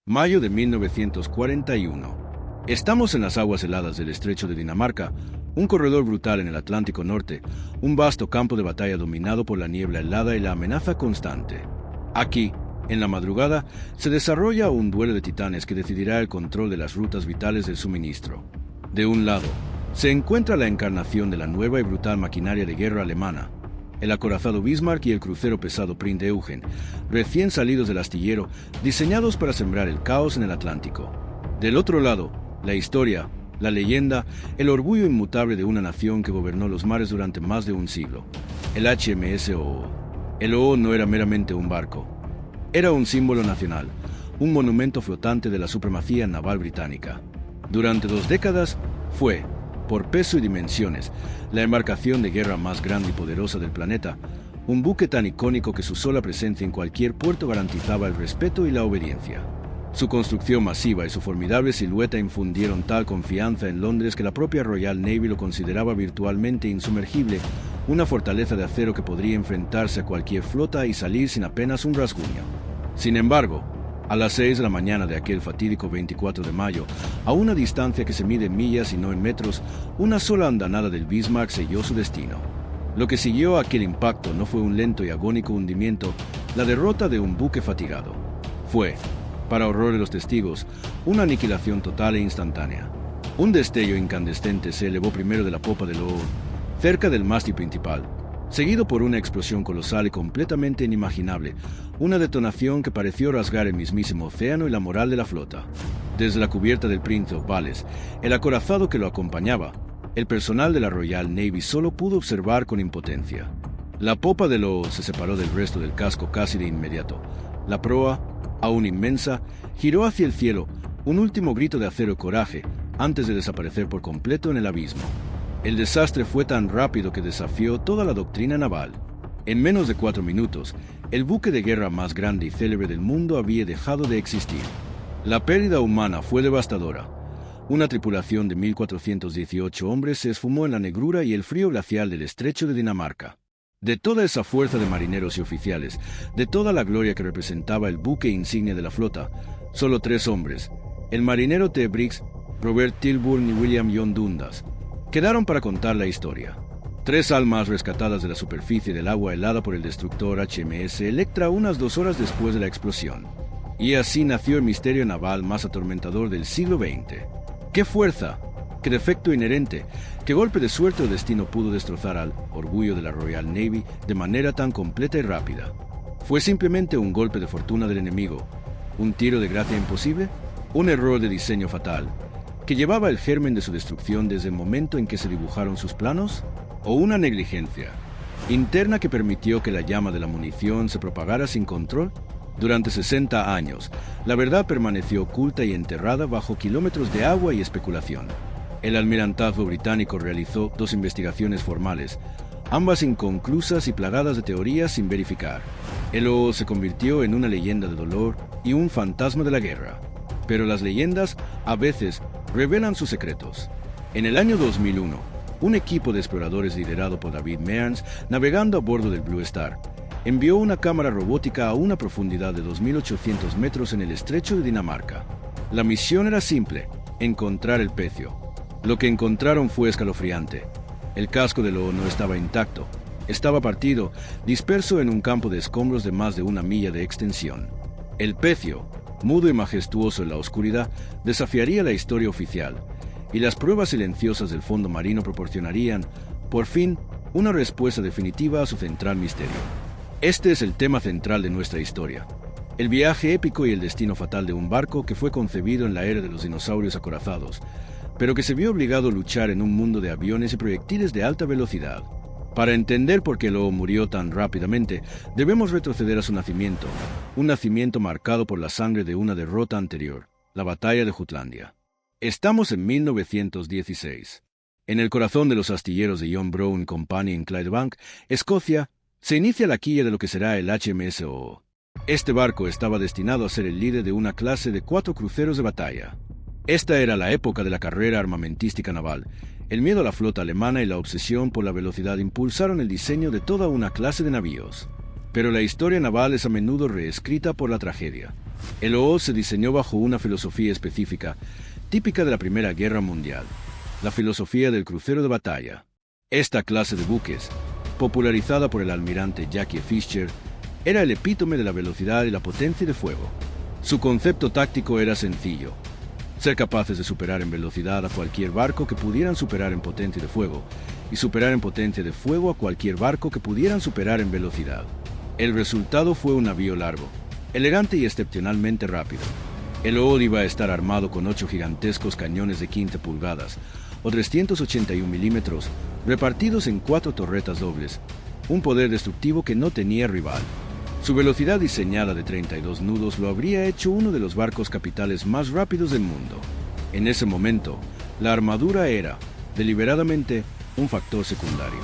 Mayo de 1941. Estamos en las aguas heladas del estrecho de Dinamarca, un corredor brutal en el Atlántico Norte, un vasto campo de batalla dominado por la niebla helada y la amenaza constante. Aquí, en la madrugada, se desarrolla un duelo de titanes que decidirá el control de las rutas vitales del suministro. De un lado, se encuentra la encarnación de la nueva y brutal maquinaria de guerra alemana, el acorazado Bismarck y el crucero pesado Prinz Eugen, recién salidos del astillero, diseñados para sembrar el caos en el Atlántico. Del otro lado, la historia, la leyenda, el orgullo inmutable de una nación que gobernó los mares durante más de un siglo, el HMS Oo. El Oo no era meramente un barco, era un símbolo nacional, un monumento flotante de la supremacía naval británica. Durante 2 décadas fue, por peso y dimensiones, la embarcación de guerra más grande y poderosa del planeta, un buque tan icónico que su sola presencia en cualquier puerto garantizaba el respeto y la obediencia. Su construcción masiva y su formidable silueta infundieron tal confianza en Londres que la propia Royal Navy lo consideraba virtualmente insumergible, una fortaleza de acero que podría enfrentarse a cualquier flota y salir sin apenas un rasguño. Sin embargo, a las 6 de la mañana de aquel fatídico 24 de mayo, a una distancia que se mide en millas y no en metros, una sola andanada del Bismarck selló su destino. Lo que siguió a aquel impacto no fue un lento y agónico hundimiento, la derrota de un buque fatigado. Fue, para horror de los testigos, una aniquilación total e instantánea. Un destello incandescente se elevó primero de la popa del Oo, cerca del mástil principal, seguido por una explosión colosal y completamente inimaginable, una detonación que pareció rasgar el mismísimo océano y la moral de la flota. Desde la cubierta del Prince of Wales, el acorazado que lo acompañaba, el personal de la Royal Navy solo pudo observar con impotencia. La popa del Oo se separó del resto del casco casi de inmediato. La proa, aún inmensa, giró hacia el cielo, un último grito de acero y coraje, antes de desaparecer por completo en el abismo. El desastre fue tan rápido que desafió toda la doctrina naval. En menos de 4 minutos, el buque de guerra más grande y célebre del mundo había dejado de existir. La pérdida humana fue devastadora. Una tripulación de 1.418 hombres se esfumó en la negrura y el frío glacial del estrecho de Dinamarca. De toda esa fuerza de marineros y oficiales, de toda la gloria que representaba el buque insignia de la flota, solo 3 hombres, el marinero T. Briggs, Robert Tilburn y William John Dundas, quedaron para contar la historia. 3 almas rescatadas de la superficie del agua helada por el destructor HMS Electra unas 2 horas después de la explosión. Y así nació el misterio naval más atormentador del siglo XX. ¡Qué fuerza! ¡Qué defecto inherente! ¿Qué golpe de suerte o destino pudo destrozar al orgullo de la Royal Navy de manera tan completa y rápida? ¿Fue simplemente un golpe de fortuna del enemigo? ¿Un tiro de gracia imposible? ¿Un error de diseño fatal que llevaba el germen de su destrucción desde el momento en que se dibujaron sus planos? ¿O una negligencia interna que permitió que la llama de la munición se propagara sin control? Durante 60 años, la verdad permaneció oculta y enterrada bajo kilómetros de agua y especulación. El almirantazgo británico realizó 2 investigaciones formales, ambas inconclusas y plagadas de teorías sin verificar. El Oo se convirtió en una leyenda de dolor y un fantasma de la guerra. Pero las leyendas, a veces, revelan sus secretos. En el año 2001, un equipo de exploradores liderado por David Mearns, navegando a bordo del Blue Star, envió una cámara robótica a una profundidad de 2.800 metros en el estrecho de Dinamarca. La misión era simple: encontrar el pecio. Lo que encontraron fue escalofriante. El casco del Oo no estaba intacto. Estaba partido, disperso en un campo de escombros de más de 1 milla de extensión. El pecio, mudo y majestuoso en la oscuridad, desafiaría la historia oficial, y las pruebas silenciosas del fondo marino proporcionarían, por fin, una respuesta definitiva a su central misterio. Este es el tema central de nuestra historia: el viaje épico y el destino fatal de un barco que fue concebido en la era de los dinosaurios acorazados, pero que se vio obligado a luchar en un mundo de aviones y proyectiles de alta velocidad. Para entender por qué el Oo murió tan rápidamente, debemos retroceder a su nacimiento, un nacimiento marcado por la sangre de una derrota anterior, la batalla de Jutlandia. Estamos en 1916. En el corazón de los astilleros de John Brown Company en Clydebank, Escocia, se inicia la quilla de lo que será el HMS Oo. Este barco estaba destinado a ser el líder de una clase de 4 cruceros de batalla. Esta era la época de la carrera armamentística naval. El miedo a la flota alemana y la obsesión por la velocidad impulsaron el diseño de toda una clase de navíos. Pero la historia naval es a menudo reescrita por la tragedia. El OO se diseñó bajo una filosofía específica, típica de la Primera Guerra Mundial, la filosofía del crucero de batalla. Esta clase de buques, popularizada por el almirante Jackie Fisher, era el epítome de la velocidad y la potencia de fuego. Su concepto táctico era sencillo: ser capaces de superar en velocidad a cualquier barco que pudieran superar en potencia de fuego, y superar en potencia de fuego a cualquier barco que pudieran superar en velocidad. El resultado fue un navío largo, elegante y excepcionalmente rápido. El OO iba a estar armado con 8 gigantescos cañones de 15 pulgadas, o 381 milímetros, repartidos en 4 torretas dobles, un poder destructivo que no tenía rival. Su velocidad diseñada de 32 nudos lo habría hecho uno de los barcos capitales más rápidos del mundo. En ese momento, la armadura era, deliberadamente, un factor secundario.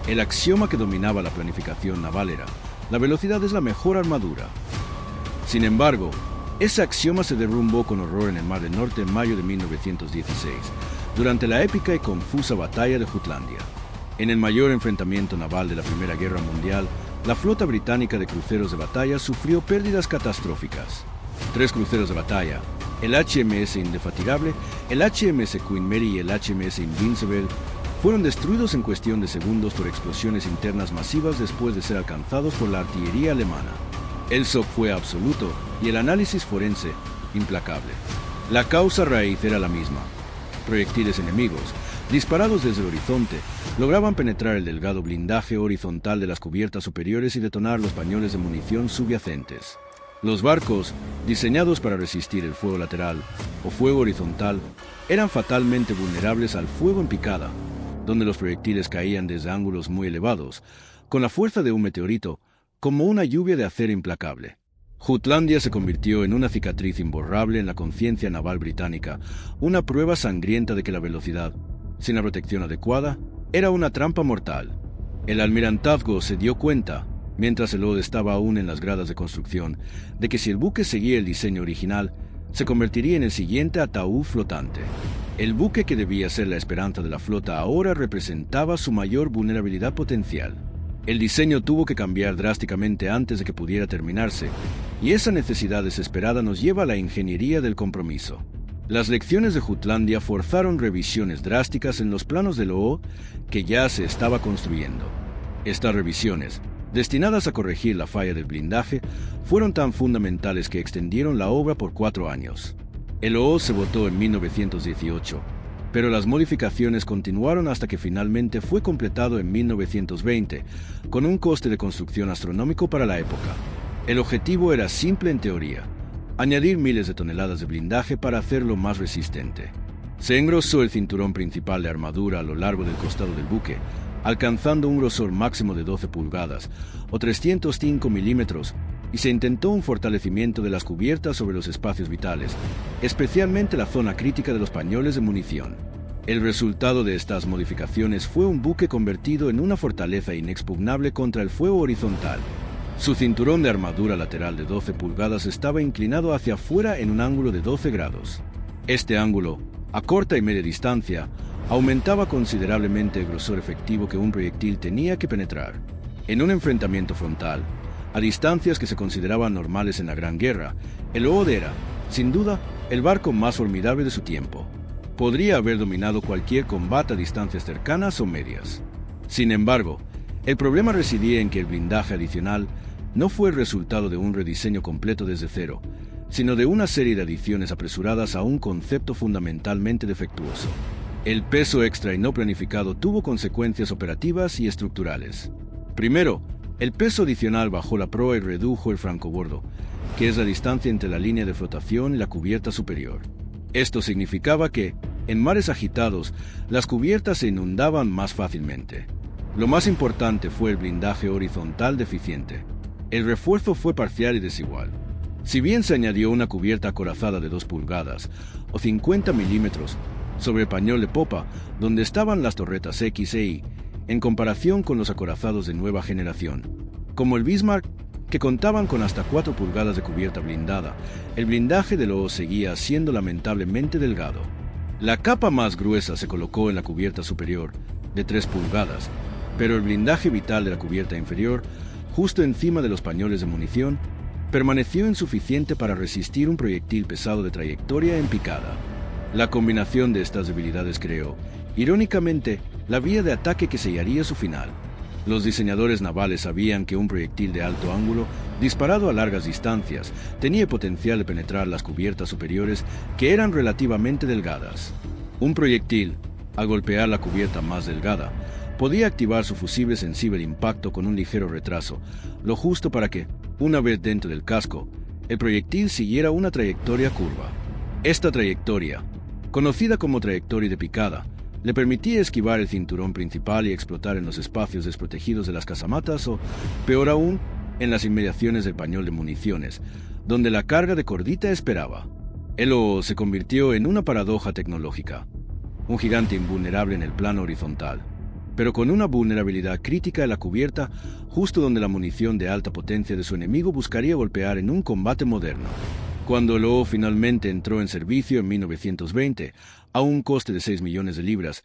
El axioma que dominaba la planificación naval era: la velocidad es la mejor armadura. Sin embargo, ese axioma se derrumbó con horror en el Mar del Norte en mayo de 1916, durante la épica y confusa batalla de Jutlandia. En el mayor enfrentamiento naval de la Primera Guerra Mundial, la flota británica de cruceros de batalla sufrió pérdidas catastróficas. 3 cruceros de batalla, el HMS Indefatigable, el HMS Queen Mary y el HMS Invincible, fueron destruidos en cuestión de segundos por explosiones internas masivas después de ser alcanzados por la artillería alemana. El shock fue absoluto y el análisis forense implacable. La causa raíz era la misma: proyectiles enemigos, disparados desde el horizonte, lograban penetrar el delgado blindaje horizontal de las cubiertas superiores y detonar los pañoles de munición subyacentes. Los barcos, diseñados para resistir el fuego lateral o fuego horizontal, eran fatalmente vulnerables al fuego en picada, donde los proyectiles caían desde ángulos muy elevados, con la fuerza de un meteorito, como una lluvia de acero implacable. Jutlandia se convirtió en una cicatriz imborrable en la conciencia naval británica, una prueba sangrienta de que la velocidad, sin la protección adecuada, era una trampa mortal. El almirantazgo se dio cuenta, mientras el OO estaba aún en las gradas de construcción, de que si el buque seguía el diseño original, se convertiría en el siguiente ataúd flotante. El buque que debía ser la esperanza de la flota ahora representaba su mayor vulnerabilidad potencial. El diseño tuvo que cambiar drásticamente antes de que pudiera terminarse, y esa necesidad desesperada nos lleva a la ingeniería del compromiso. Las lecciones de Jutlandia forzaron revisiones drásticas en los planos del OO que ya se estaba construyendo. Estas revisiones, destinadas a corregir la falla del blindaje, fueron tan fundamentales que extendieron la obra por 4 años. El OO se votó en 1918, pero las modificaciones continuaron hasta que finalmente fue completado en 1920, con un coste de construcción astronómico para la época. El objetivo era simple en teoría: añadir miles de toneladas de blindaje para hacerlo más resistente. Se engrosó el cinturón principal de armadura a lo largo del costado del buque, alcanzando un grosor máximo de 12 pulgadas, o 305 milímetros, y se intentó un fortalecimiento de las cubiertas sobre los espacios vitales, especialmente la zona crítica de los pañoles de munición. El resultado de estas modificaciones fue un buque convertido en una fortaleza inexpugnable contra el fuego horizontal. Su cinturón de armadura lateral de 12 pulgadas estaba inclinado hacia afuera en un ángulo de 12 grados. Este ángulo, a corta y media distancia, aumentaba considerablemente el grosor efectivo que un proyectil tenía que penetrar. En un enfrentamiento frontal, a distancias que se consideraban normales en la Gran Guerra, el OO era, sin duda, el barco más formidable de su tiempo. Podría haber dominado cualquier combate a distancias cercanas o medias. Sin embargo, el problema residía en que el blindaje adicional no fue el resultado de un rediseño completo desde cero, sino de una serie de adiciones apresuradas a un concepto fundamentalmente defectuoso. El peso extra y no planificado tuvo consecuencias operativas y estructurales. Primero, el peso adicional bajó la proa y redujo el francobordo, que es la distancia entre la línea de flotación y la cubierta superior. Esto significaba que, en mares agitados, las cubiertas se inundaban más fácilmente. Lo más importante fue el blindaje horizontal deficiente. El refuerzo fue parcial y desigual. Si bien se añadió una cubierta acorazada de 2 pulgadas, o 50 milímetros, sobre el pañol de popa, donde estaban las torretas X e Y, en comparación con los acorazados de nueva generación, como el Bismarck, que contaban con hasta 4 pulgadas de cubierta blindada, el blindaje del OO seguía siendo lamentablemente delgado. La capa más gruesa se colocó en la cubierta superior, de 3 pulgadas, pero el blindaje vital de la cubierta inferior, justo encima de los pañoles de munición, permaneció insuficiente para resistir un proyectil pesado de trayectoria en picada. La combinación de estas debilidades creó, irónicamente, la vía de ataque que sellaría su final. Los diseñadores navales sabían que un proyectil de alto ángulo, disparado a largas distancias, tenía potencial de penetrar las cubiertas superiores, que eran relativamente delgadas. Un proyectil, al golpear la cubierta más delgada, podía activar su fusible sensible de impacto con un ligero retraso, lo justo para que, una vez dentro del casco, el proyectil siguiera una trayectoria curva. Esta trayectoria, conocida como trayectoria de picada, le permitía esquivar el cinturón principal y explotar en los espacios desprotegidos de las casamatas o, peor aún, en las inmediaciones del pañol de municiones, donde la carga de cordita esperaba. El OO se convirtió en una paradoja tecnológica, un gigante invulnerable en el plano horizontal, pero con una vulnerabilidad crítica en la cubierta, justo donde la munición de alta potencia de su enemigo buscaría golpear en un combate moderno. Cuando el OO finalmente entró en servicio en 1920, a un coste de 6 millones de libras,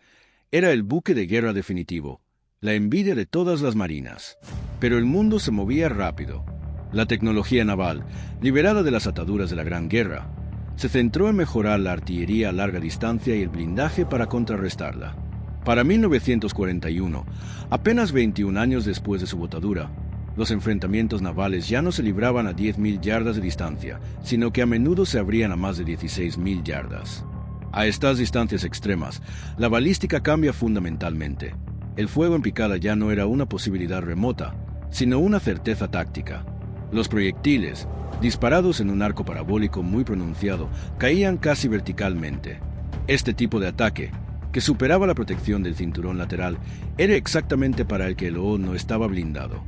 era el buque de guerra definitivo, la envidia de todas las marinas. Pero el mundo se movía rápido. La tecnología naval, liberada de las ataduras de la Gran Guerra, se centró en mejorar la artillería a larga distancia y el blindaje para contrarrestarla. Para 1941, apenas 21 años después de su botadura, los enfrentamientos navales ya no se libraban a 10.000 yardas de distancia, sino que a menudo se abrían a más de 16.000 yardas. A estas distancias extremas, la balística cambia fundamentalmente. El fuego en picada ya no era una posibilidad remota, sino una certeza táctica. Los proyectiles, disparados en un arco parabólico muy pronunciado, caían casi verticalmente. Este tipo de ataque, que superaba la protección del cinturón lateral, era exactamente para el que el OO no estaba blindado.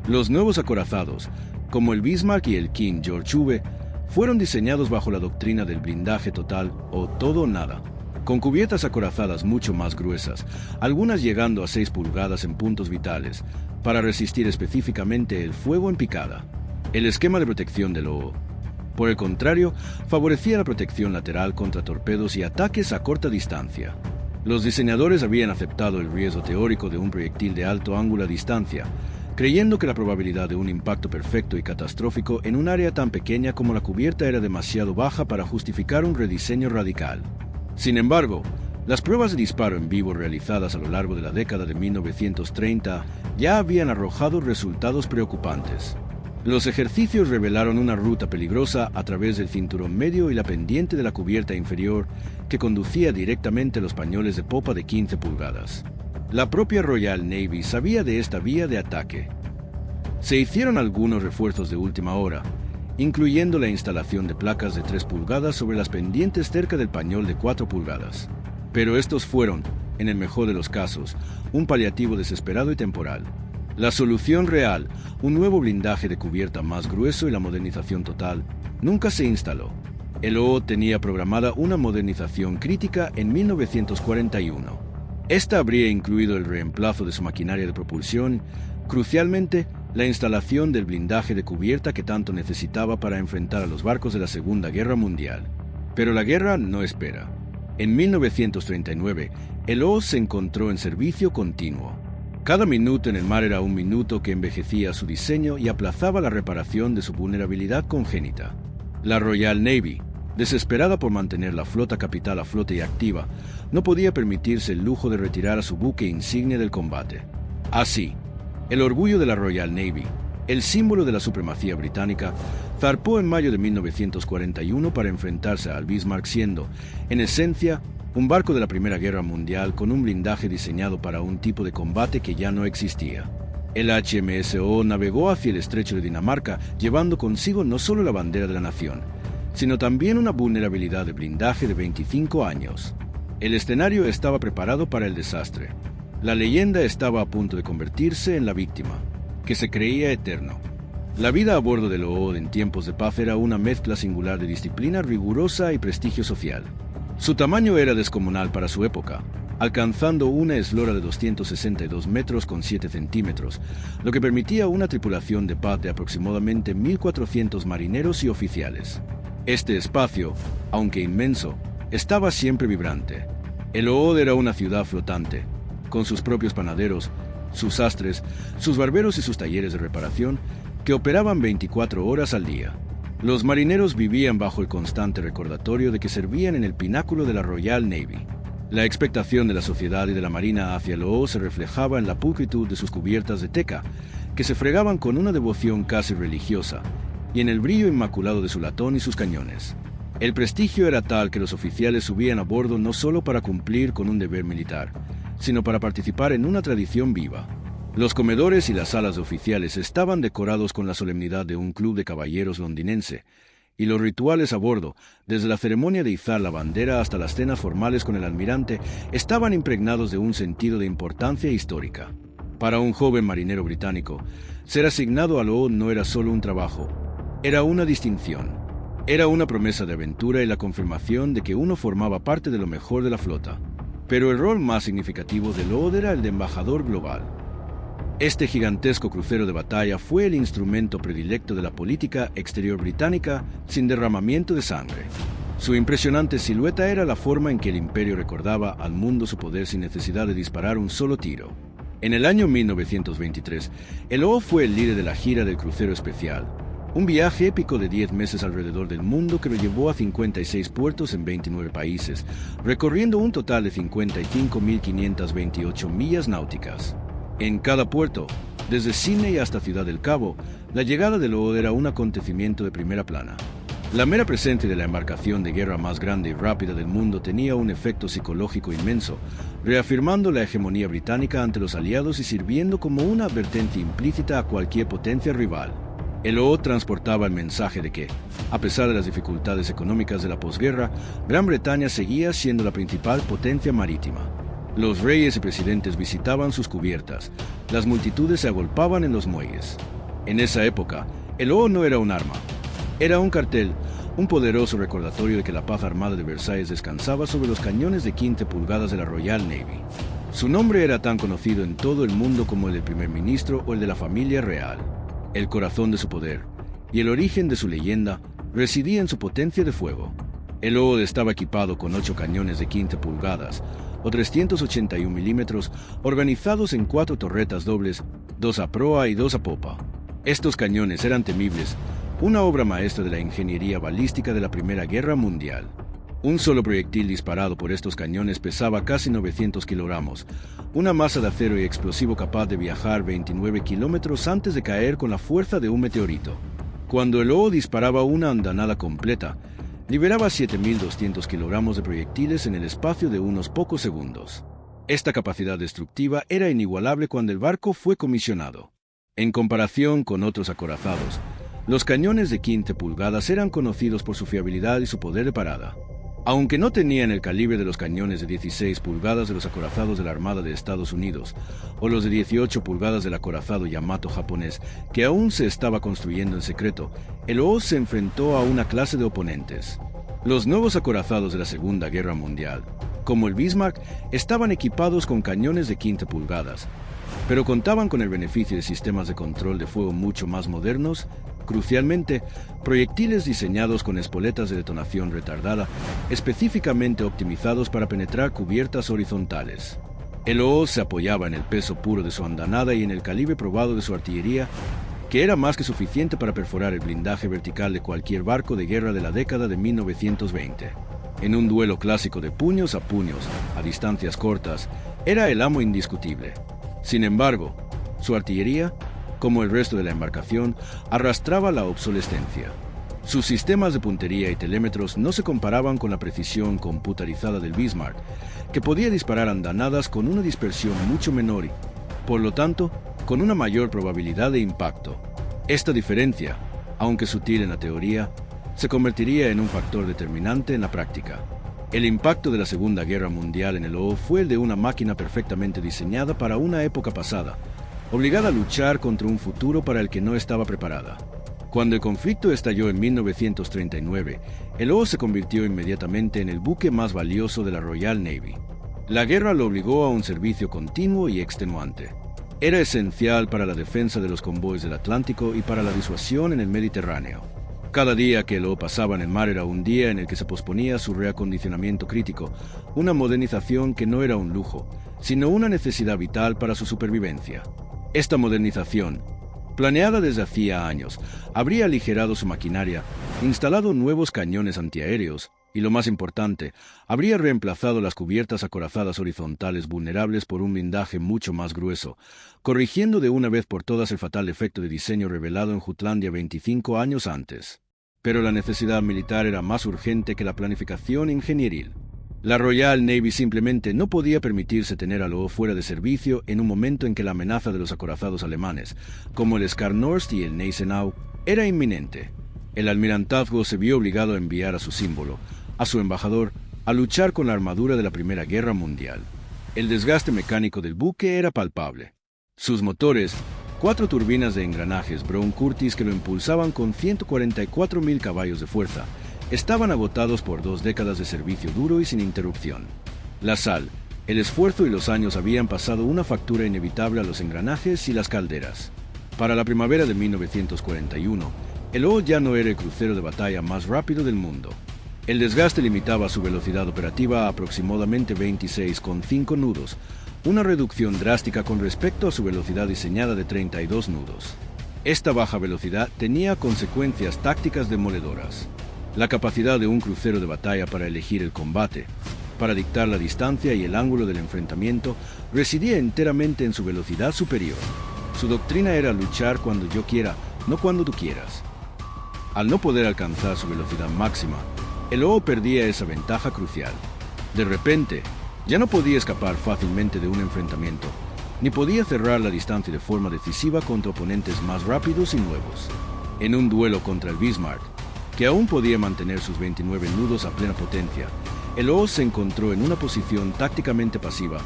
Los nuevos acorazados, como el Bismarck y el King George V, fueron diseñados bajo la doctrina del blindaje total o todo o nada, con cubiertas acorazadas mucho más gruesas, algunas llegando a 6 pulgadas en puntos vitales, para resistir específicamente el fuego en picada. El esquema de protección del OO, por el contrario, favorecía la protección lateral contra torpedos y ataques a corta distancia. Los diseñadores habían aceptado el riesgo teórico de un proyectil de alto ángulo a distancia, creyendo que la probabilidad de un impacto perfecto y catastrófico en un área tan pequeña como la cubierta era demasiado baja para justificar un rediseño radical. Sin embargo, las pruebas de disparo en vivo realizadas a lo largo de la década de 1930 ya habían arrojado resultados preocupantes. Los ejercicios revelaron una ruta peligrosa a través del cinturón medio y la pendiente de la cubierta inferior que conducía directamente a los pañoles de popa de 15 pulgadas. La propia Royal Navy sabía de esta vía de ataque. Se hicieron algunos refuerzos de última hora, incluyendo la instalación de placas de 3 pulgadas sobre las pendientes cerca del pañol de 4 pulgadas. Pero estos fueron, en el mejor de los casos, un paliativo desesperado y temporal. La solución real, un nuevo blindaje de cubierta más grueso y la modernización total, nunca se instaló. El OO tenía programada una modernización crítica en 1941. Esta habría incluido el reemplazo de su maquinaria de propulsión, crucialmente, la instalación del blindaje de cubierta que tanto necesitaba para enfrentar a los barcos de la Segunda Guerra Mundial. Pero la guerra no espera. En 1939, el OO se encontró en servicio continuo. Cada minuto en el mar era un minuto que envejecía su diseño y aplazaba la reparación de su vulnerabilidad congénita. La Royal Navy, desesperada por mantener la flota capital a flote y activa, no podía permitirse el lujo de retirar a su buque insignia del combate. Así, el orgullo de la Royal Navy, el símbolo de la supremacía británica, zarpó en mayo de 1941 para enfrentarse al Bismarck siendo, en esencia, un barco de la Primera Guerra Mundial con un blindaje diseñado para un tipo de combate que ya no existía. El HMS OO navegó hacia el estrecho de Dinamarca, llevando consigo no solo la bandera de la nación, sino también una vulnerabilidad de blindaje de 25 años. El escenario estaba preparado para el desastre. La leyenda estaba a punto de convertirse en la víctima, que se creía eterno. La vida a bordo del OO en tiempos de paz era una mezcla singular de disciplina rigurosa y prestigio social. Su tamaño era descomunal para su época, alcanzando una eslora de 262 metros con 7 centímetros, lo que permitía una tripulación de paz de aproximadamente 1.400 marineros y oficiales. Este espacio, aunque inmenso, estaba siempre vibrante. El OO era una ciudad flotante, con sus propios panaderos, sus sastres, sus barberos y sus talleres de reparación, que operaban 24 horas al día. Los marineros vivían bajo el constante recordatorio de que servían en el pináculo de la Royal Navy. La expectación de la sociedad y de la marina hacia el OO se reflejaba en la pulcritud de sus cubiertas de teca, que se fregaban con una devoción casi religiosa, y en el brillo inmaculado de su latón y sus cañones. El prestigio era tal que los oficiales subían a bordo no solo para cumplir con un deber militar, sino para participar en una tradición viva. Los comedores y las salas de oficiales estaban decorados con la solemnidad de un club de caballeros londinense, y los rituales a bordo, desde la ceremonia de izar la bandera hasta las cenas formales con el almirante, estaban impregnados de un sentido de importancia histórica. Para un joven marinero británico, ser asignado al OO no era solo un trabajo, era una distinción. Era una promesa de aventura y la confirmación de que uno formaba parte de lo mejor de la flota. Pero el rol más significativo del OO era el de embajador global. Este gigantesco crucero de batalla fue el instrumento predilecto de la política exterior británica sin derramamiento de sangre. Su impresionante silueta era la forma en que el imperio recordaba al mundo su poder sin necesidad de disparar un solo tiro. En el año 1923, el OO fue el líder de la gira del crucero especial, un viaje épico de 10 meses alrededor del mundo que lo llevó a 56 puertos en 29 países, recorriendo un total de 55.528 millas náuticas. En cada puerto, desde Sydney hasta Ciudad del Cabo, la llegada del OO era un acontecimiento de primera plana. La mera presencia de la embarcación de guerra más grande y rápida del mundo tenía un efecto psicológico inmenso, reafirmando la hegemonía británica ante los aliados y sirviendo como una advertencia implícita a cualquier potencia rival. El OO transportaba el mensaje de que, a pesar de las dificultades económicas de la posguerra, Gran Bretaña seguía siendo la principal potencia marítima. Los reyes y presidentes visitaban sus cubiertas, las multitudes se agolpaban en los muelles. En esa época, el OO no era un arma, era un cartel, un poderoso recordatorio de que la paz armada de Versalles descansaba sobre los cañones de 15 pulgadas de la Royal Navy. Su nombre era tan conocido en todo el mundo como el del primer ministro o el de la familia real. El corazón de su poder y el origen de su leyenda residía en su potencia de fuego. El OO estaba equipado con 8 cañones de 15 pulgadas, o 381 milímetros, organizados en 4 torretas dobles, 2 a proa y 2 a popa. Estos cañones eran temibles, una obra maestra de la ingeniería balística de la Primera Guerra Mundial. Un solo proyectil disparado por estos cañones pesaba casi 900 kilogramos, una masa de acero y explosivo capaz de viajar 29 kilómetros antes de caer con la fuerza de un meteorito. Cuando el OO disparaba una andanada completa, liberaba 7.200 kilogramos de proyectiles en el espacio de unos pocos segundos. Esta capacidad destructiva era inigualable cuando el barco fue comisionado. En comparación con otros acorazados, los cañones de 15 pulgadas eran conocidos por su fiabilidad y su poder de parada. Aunque no tenían el calibre de los cañones de 16 pulgadas de los acorazados de la Armada de Estados Unidos, o los de 18 pulgadas del acorazado Yamato japonés, que aún se estaba construyendo en secreto, el OO se enfrentó a una clase de oponentes. Los nuevos acorazados de la Segunda Guerra Mundial, como el Bismarck, estaban equipados con cañones de 15 pulgadas, pero contaban con el beneficio de sistemas de control de fuego mucho más modernos. Crucialmente, proyectiles diseñados con espoletas de detonación retardada, específicamente optimizados para penetrar cubiertas horizontales. El OO se apoyaba en el peso puro de su andanada y en el calibre probado de su artillería, que era más que suficiente para perforar el blindaje vertical de cualquier barco de guerra de la década de 1920. En un duelo clásico de puños, a distancias cortas, era el amo indiscutible. Sin embargo, su artillería, como el resto de la embarcación, arrastraba la obsolescencia. Sus sistemas de puntería y telémetros no se comparaban con la precisión computarizada del Bismarck, que podía disparar andanadas con una dispersión mucho menor y, por lo tanto, con una mayor probabilidad de impacto. Esta diferencia, aunque sutil en la teoría, se convertiría en un factor determinante en la práctica. El impacto de la Segunda Guerra Mundial en el OO fue el de una máquina perfectamente diseñada para una época pasada, obligada a luchar contra un futuro para el que no estaba preparada. Cuando el conflicto estalló en 1939, el OO se convirtió inmediatamente en el buque más valioso de la Royal Navy. La guerra lo obligó a un servicio continuo y extenuante. Era esencial para la defensa de los convoyes del Atlántico y para la disuasión en el Mediterráneo. Cada día que el OO pasaba en el mar era un día en el que se posponía su reacondicionamiento crítico, una modernización que no era un lujo, sino una necesidad vital para su supervivencia. Esta modernización, Planeada desde hacía años, habría aligerado su maquinaria, instalado nuevos cañones antiaéreos y, lo más importante, habría reemplazado las cubiertas acorazadas horizontales vulnerables por un blindaje mucho más grueso, corrigiendo de una vez por todas el fatal defecto de diseño revelado en Jutlandia 25 años antes. Pero la necesidad militar era más urgente que la planificación ingenieril. La Royal Navy simplemente no podía permitirse tener a Loho fuera de servicio en un momento en que la amenaza de los acorazados alemanes, como el Skarnorst y el Gneisenau, era inminente. El almirantazgo se vio obligado a enviar a su símbolo, a su embajador, a luchar con la armadura de la Primera Guerra Mundial. El desgaste mecánico del buque era palpable. Sus motores, 4 turbinas de engranajes Brown Curtis que lo impulsaban con 144.000 caballos de fuerza, estaban agotados por 2 décadas de servicio duro y sin interrupción. La sal, el esfuerzo y los años habían pasado una factura inevitable a los engranajes y las calderas. Para la primavera de 1941, el Loho ya no era el crucero de batalla más rápido del mundo. El desgaste limitaba su velocidad operativa a aproximadamente 26,5 nudos, una reducción drástica con respecto a su velocidad diseñada de 32 nudos. Esta baja velocidad tenía consecuencias tácticas demoledoras. La capacidad de un crucero de batalla para elegir el combate, para dictar la distancia y el ángulo del enfrentamiento, residía enteramente en su velocidad superior. Su doctrina era luchar cuando yo quiera, no cuando tú quieras. Al no poder alcanzar su velocidad máxima, el Loho perdía esa ventaja crucial. De repente, ya no podía escapar fácilmente de un enfrentamiento, ni podía cerrar la distancia de forma decisiva contra oponentes más rápidos y nuevos. En un duelo contra el Bismarck, que aún podía mantener sus 29 nudos a plena potencia, el Loho se encontró en una posición tácticamente pasiva,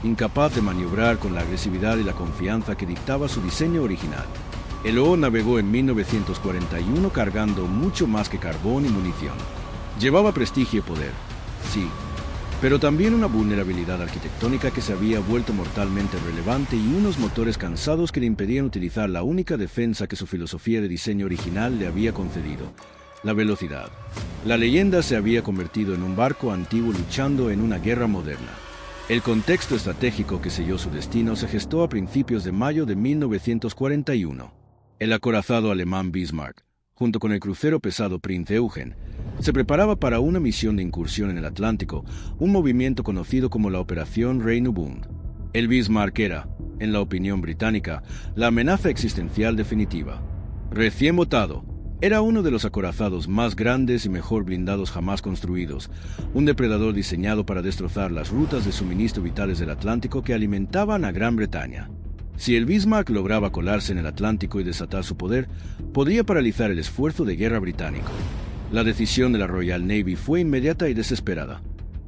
incapaz de maniobrar con la agresividad y la confianza que dictaba su diseño original. El Loho navegó en 1941 cargando mucho más que carbón y munición. Llevaba prestigio y poder, sí, pero también una vulnerabilidad arquitectónica que se había vuelto mortalmente relevante y unos motores cansados que le impedían utilizar la única defensa que su filosofía de diseño original le había concedido: la velocidad. La leyenda se había convertido en un barco antiguo luchando en una guerra moderna. El contexto estratégico que selló su destino se gestó a principios de mayo de 1941. El acorazado alemán Bismarck, junto con el crucero pesado Prinz Eugen, se preparaba para una misión de incursión en el Atlántico, un movimiento conocido como la Operación Rheinübung. El Bismarck era, en la opinión británica, la amenaza existencial definitiva. Recién votado, era uno de los acorazados más grandes y mejor blindados jamás construidos, un depredador diseñado para destrozar las rutas de suministro vitales del Atlántico que alimentaban a Gran Bretaña. Si el Bismarck lograba colarse en el Atlántico y desatar su poder, podría paralizar el esfuerzo de guerra británico. La decisión de la Royal Navy fue inmediata y desesperada.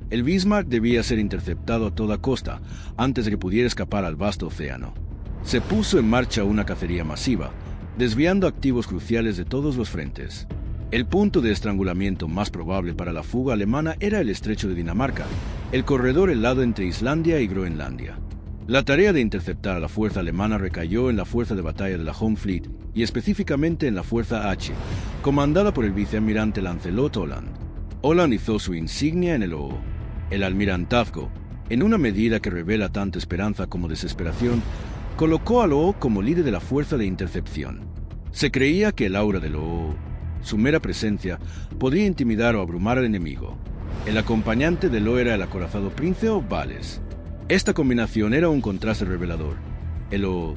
El Bismarck debía ser interceptado a toda costa, antes de que pudiera escapar al vasto océano. Se puso en marcha una cacería masiva, desviando activos cruciales de todos los frentes. El punto de estrangulamiento más probable para la fuga alemana era el estrecho de Dinamarca, el corredor helado entre Islandia y Groenlandia. La tarea de interceptar a la fuerza alemana recayó en la fuerza de batalla de la Home Fleet y específicamente en la fuerza H, comandada por el vicealmirante Lancelot Holland. Holland hizo su insignia en el Loho. El almirantazgo, en una medida que revela tanto esperanza como desesperación, colocó a Loho como líder de la fuerza de intercepción. Se creía que el aura de Loho, su mera presencia, podría intimidar o abrumar al enemigo. El acompañante de Loho era el acorazado Prince of Wales. Esta combinación era un contraste revelador. El Loho,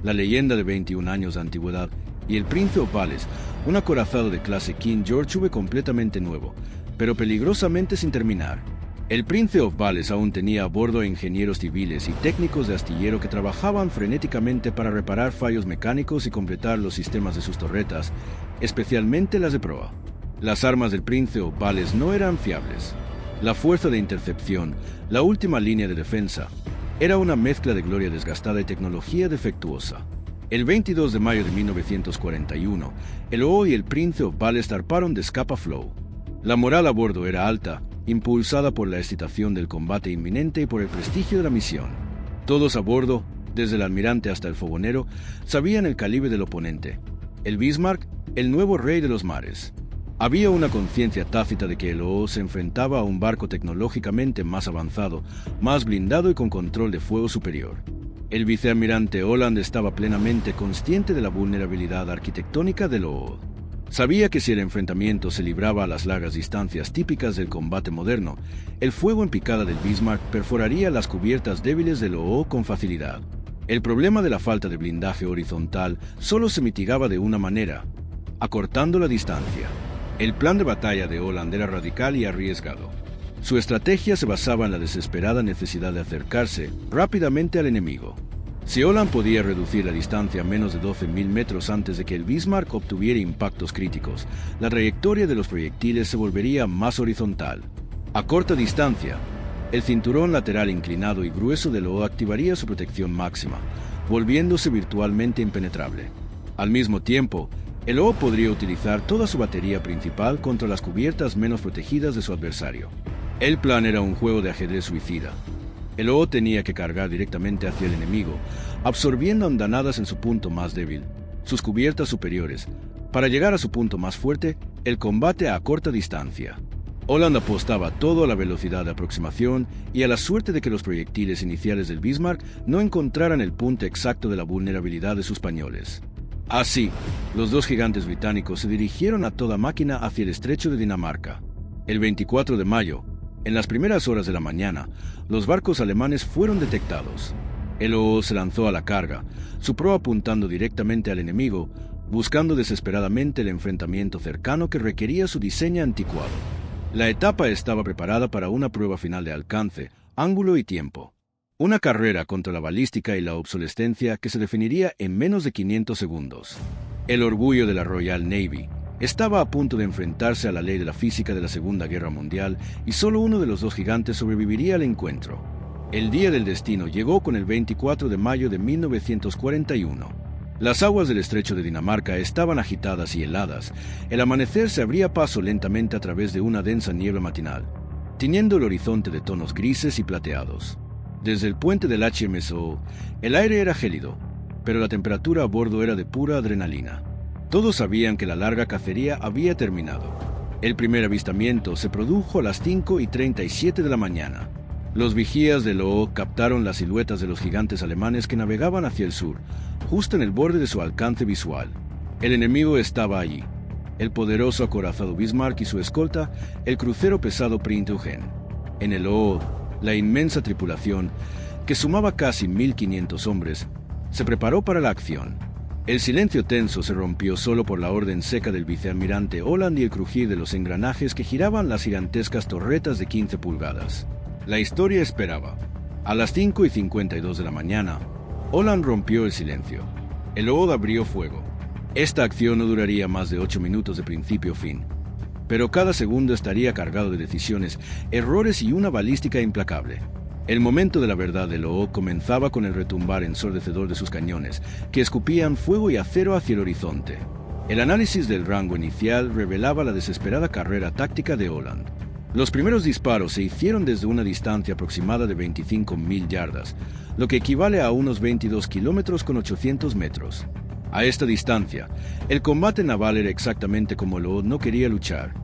la leyenda de 21 años de antigüedad, y el Prince of Wales, un acorazado de clase King George V completamente nuevo, pero peligrosamente sin terminar. El Prince of Wales aún tenía a bordo ingenieros civiles y técnicos de astillero que trabajaban frenéticamente para reparar fallos mecánicos y completar los sistemas de sus torretas, especialmente las de proa. Las armas del Prince of Wales no eran fiables. La fuerza de intercepción, la última línea de defensa, era una mezcla de gloria desgastada y tecnología defectuosa. El 22 de mayo de 1941, el Loho y el Prince of Wales zarparon de Scapa Flow. La moral a bordo era alta, impulsada por la excitación del combate inminente y por el prestigio de la misión. Todos a bordo, desde el almirante hasta el fogonero, sabían el calibre del oponente. El Bismarck, el nuevo rey de los mares. Había una conciencia tácita de que el Loho se enfrentaba a un barco tecnológicamente más avanzado, más blindado y con control de fuego superior. El vicealmirante Holland estaba plenamente consciente de la vulnerabilidad arquitectónica del OO. Sabía que si el enfrentamiento se libraba a las largas distancias típicas del combate moderno, el fuego en picada del Bismarck perforaría las cubiertas débiles del OO con facilidad. El problema de la falta de blindaje horizontal solo se mitigaba de una manera: acortando la distancia. El plan de batalla de Holland era radical y arriesgado. Su estrategia se basaba en la desesperada necesidad de acercarse rápidamente al enemigo. Si Holland podía reducir la distancia a menos de 12.000 metros antes de que el Bismarck obtuviera impactos críticos, la trayectoria de los proyectiles se volvería más horizontal. A corta distancia, el cinturón lateral inclinado y grueso del OO activaría su protección máxima, volviéndose virtualmente impenetrable. Al mismo tiempo, el OO podría utilizar toda su batería principal contra las cubiertas menos protegidas de su adversario. El plan era un juego de ajedrez suicida. El OO tenía que cargar directamente hacia el enemigo, absorbiendo andanadas en su punto más débil, sus cubiertas superiores, para llegar a su punto más fuerte, el combate a corta distancia. Holland apostaba todo a la velocidad de aproximación y a la suerte de que los proyectiles iniciales del Bismarck no encontraran el punto exacto de la vulnerabilidad de sus pañoles. Así, los dos gigantes británicos se dirigieron a toda máquina hacia el estrecho de Dinamarca. El 24 de mayo, en las primeras horas de la mañana, los barcos alemanes fueron detectados. El OO se lanzó a la carga, su proa apuntando directamente al enemigo, buscando desesperadamente el enfrentamiento cercano que requería su diseño anticuado. La etapa estaba preparada para una prueba final de alcance, ángulo y tiempo. Una carrera contra la balística y la obsolescencia que se definiría en menos de 500 segundos. El orgullo de la Royal Navy estaba a punto de enfrentarse a la ley de la física de la Segunda Guerra Mundial y solo uno de los dos gigantes sobreviviría al encuentro. El día del destino llegó con el 24 de mayo de 1941. Las aguas del estrecho de Dinamarca estaban agitadas y heladas. El amanecer se abría paso lentamente a través de una densa niebla matinal, tiñendo el horizonte de tonos grises y plateados. Desde el puente del HMSO, el aire era gélido, pero la temperatura a bordo era de pura adrenalina. Todos sabían que la larga cacería había terminado. El primer avistamiento se produjo a las 5:37 de la mañana. Los vigías del OO captaron las siluetas de los gigantes alemanes que navegaban hacia el sur, justo en el borde de su alcance visual. El enemigo estaba allí: el poderoso acorazado Bismarck y su escolta, el crucero pesado Prinz Eugen. En el OO, la inmensa tripulación, que sumaba casi 1.500 hombres, se preparó para la acción. El silencio tenso se rompió solo por la orden seca del vicealmirante Holland y el crujir de los engranajes que giraban las gigantescas torretas de 15 pulgadas. La historia esperaba. A las 5:52 de la mañana, Holland rompió el silencio. El OO abrió fuego. Esta acción no duraría más de 8 minutos de principio a fin, pero cada segundo estaría cargado de decisiones, errores y una balística implacable. El momento de la verdad del OO comenzaba con el retumbar ensordecedor de sus cañones, que escupían fuego y acero hacia el horizonte. El análisis del rango inicial revelaba la desesperada carrera táctica de Holland. Los primeros disparos se hicieron desde una distancia aproximada de 25.000 yardas, lo que equivale a unos 22 kilómetros con 800 metros. A esta distancia, el combate naval era exactamente como el OO no quería luchar: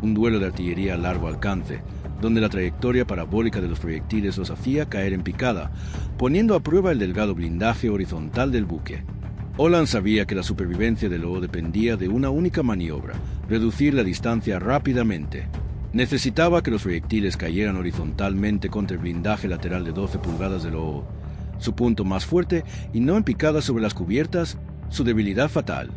un duelo de artillería a largo alcance, donde la trayectoria parabólica de los proyectiles los hacía caer en picada, poniendo a prueba el delgado blindaje horizontal del buque. Holland sabía que la supervivencia del OO dependía de una única maniobra: reducir la distancia rápidamente. Necesitaba que los proyectiles cayeran horizontalmente contra el blindaje lateral de 12 pulgadas del OO, su punto más fuerte, y no en picada sobre las cubiertas, su debilidad fatal.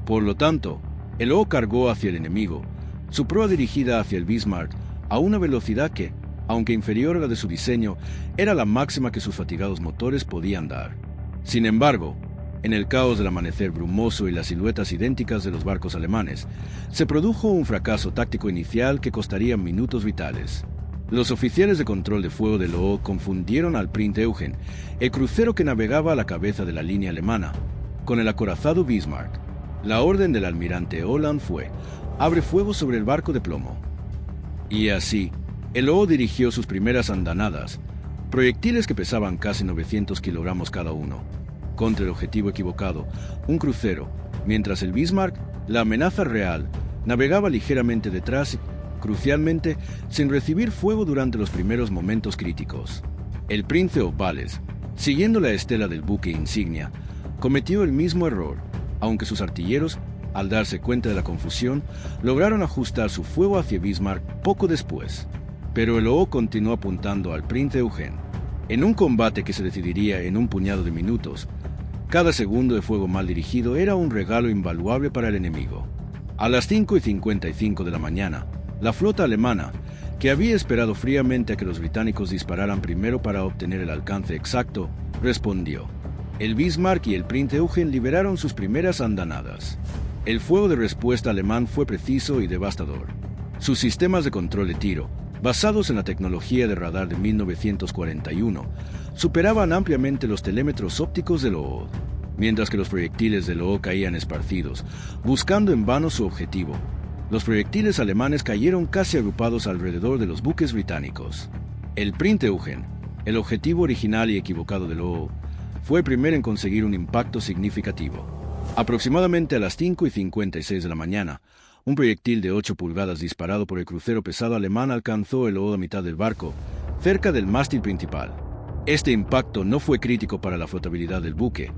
Por lo tanto, el OO cargó hacia el enemigo, su proa dirigida hacia el Bismarck, a una velocidad que, aunque inferior a la de su diseño, era la máxima que sus fatigados motores podían dar. Sin embargo, en el caos del amanecer brumoso y las siluetas idénticas de los barcos alemanes, se produjo un fracaso táctico inicial que costaría minutos vitales. Los oficiales de control de fuego del OO confundieron al Prinz Eugen, el crucero que navegaba a la cabeza de la línea alemana, con el acorazado Bismarck. La orden del almirante Holland fue: abre fuego sobre el barco de plomo. Y así, el OO dirigió sus primeras andanadas, proyectiles que pesaban casi 900 kilogramos cada uno, contra el objetivo equivocado, un crucero, mientras el Bismarck, la amenaza real, navegaba ligeramente detrás, crucialmente, sin recibir fuego durante los primeros momentos críticos. El Príncipe of Wales Siguiendo la estela del buque insignia, cometió el mismo error, aunque sus artilleros, al darse cuenta de la confusión, lograron ajustar su fuego hacia Bismarck poco después. Pero el OO continuó apuntando al Príncipe Eugen. En un combate que se decidiría en un puñado de minutos, cada segundo de fuego mal dirigido era un regalo invaluable para el enemigo. A las 5:55 de la mañana, la flota alemana, que había esperado fríamente a que los británicos dispararan primero para obtener el alcance exacto, respondió. El Bismarck y el Príncipe Eugen liberaron sus primeras andanadas. El fuego de respuesta alemán fue preciso y devastador. Sus sistemas de control de tiro, basados en la tecnología de radar de 1941, superaban ampliamente los telémetros ópticos del OO, mientras que los proyectiles del OO caían esparcidos, buscando en vano su objetivo. Los proyectiles alemanes cayeron casi agrupados alrededor de los buques británicos. El Príncipe Eugen, el objetivo original y equivocado del OO, fue el primero en conseguir un impacto significativo. Aproximadamente a las 5:56 de la mañana, un proyectil de 8 pulgadas disparado por el crucero pesado alemán alcanzó el OO a mitad del barco, cerca del mástil principal. Este impacto no fue crítico para la flotabilidad del buque.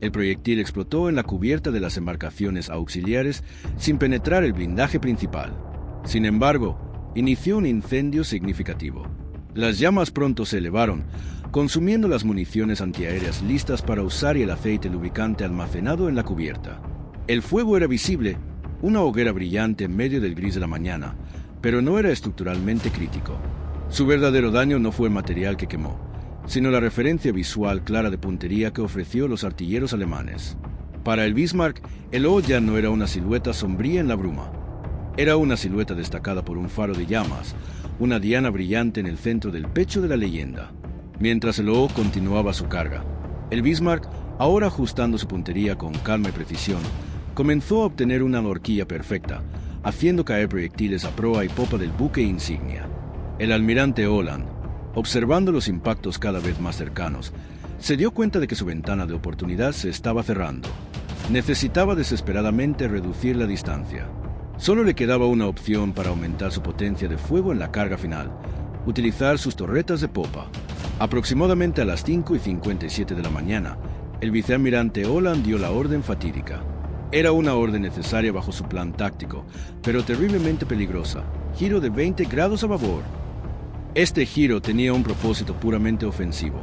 El proyectil explotó en la cubierta de las embarcaciones auxiliares sin penetrar el blindaje principal. Sin embargo, inició un incendio significativo. Las llamas pronto se elevaron, consumiendo las municiones antiaéreas listas para usar y el aceite lubricante almacenado en la cubierta. El fuego era visible, una hoguera brillante en medio del gris de la mañana, pero no era estructuralmente crítico. Su verdadero daño no fue el material que quemó, sino la referencia visual clara de puntería que ofreció los artilleros alemanes. Para el Bismarck, el OO ya no era una silueta sombría en la bruma. Era una silueta destacada por un faro de llamas, una diana brillante en el centro del pecho de la leyenda. Mientras el OO continuaba su carga, el Bismarck, ahora ajustando su puntería con calma y precisión, comenzó a obtener una horquilla perfecta, haciendo caer proyectiles a proa y popa del buque insignia. El almirante Holland, observando los impactos cada vez más cercanos, se dio cuenta de que su ventana de oportunidad se estaba cerrando. Necesitaba desesperadamente reducir la distancia. Solo le quedaba una opción para aumentar su potencia de fuego en la carga final: utilizar sus torretas de popa. Aproximadamente a las 5:57 de la mañana, el vicealmirante Holland dio la orden fatídica. Era una orden necesaria bajo su plan táctico, pero terriblemente peligrosa: giro de 20 grados a babor. Este giro tenía un propósito puramente ofensivo.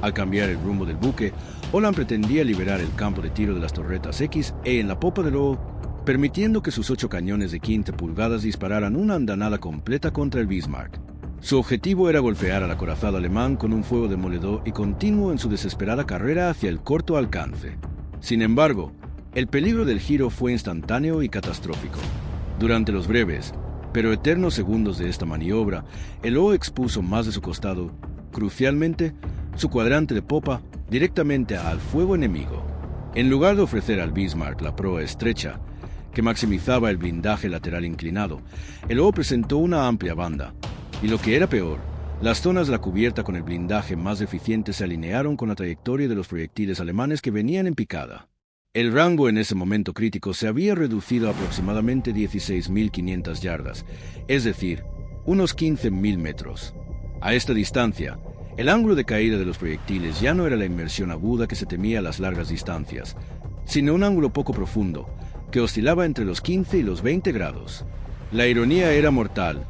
Al cambiar el rumbo del buque, Holland pretendía liberar el campo de tiro de las torretas X e en la popa del OO, permitiendo que sus 8 cañones de 15 pulgadas dispararan una andanada completa contra el Bismarck. Su objetivo era golpear al acorazado alemán con un fuego demoledor y continuo en su desesperada carrera hacia el corto alcance. Sin embargo, el peligro del giro fue instantáneo y catastrófico. Durante los breves, pero eternos segundos de esta maniobra, el OO expuso más de su costado, crucialmente, su cuadrante de popa, directamente al fuego enemigo. En lugar de ofrecer al Bismarck la proa estrecha, que maximizaba el blindaje lateral inclinado, el OO presentó una amplia banda, y lo que era peor, las zonas de la cubierta con el blindaje más deficiente se alinearon con la trayectoria de los proyectiles alemanes que venían en picada. El rango en ese momento crítico se había reducido a aproximadamente 16.500 yardas, es decir, unos 15.000 metros. A esta distancia, el ángulo de caída de los proyectiles ya no era la inmersión aguda que se temía a las largas distancias, sino un ángulo poco profundo, que oscilaba entre los 15 y los 20 grados. La ironía era mortal.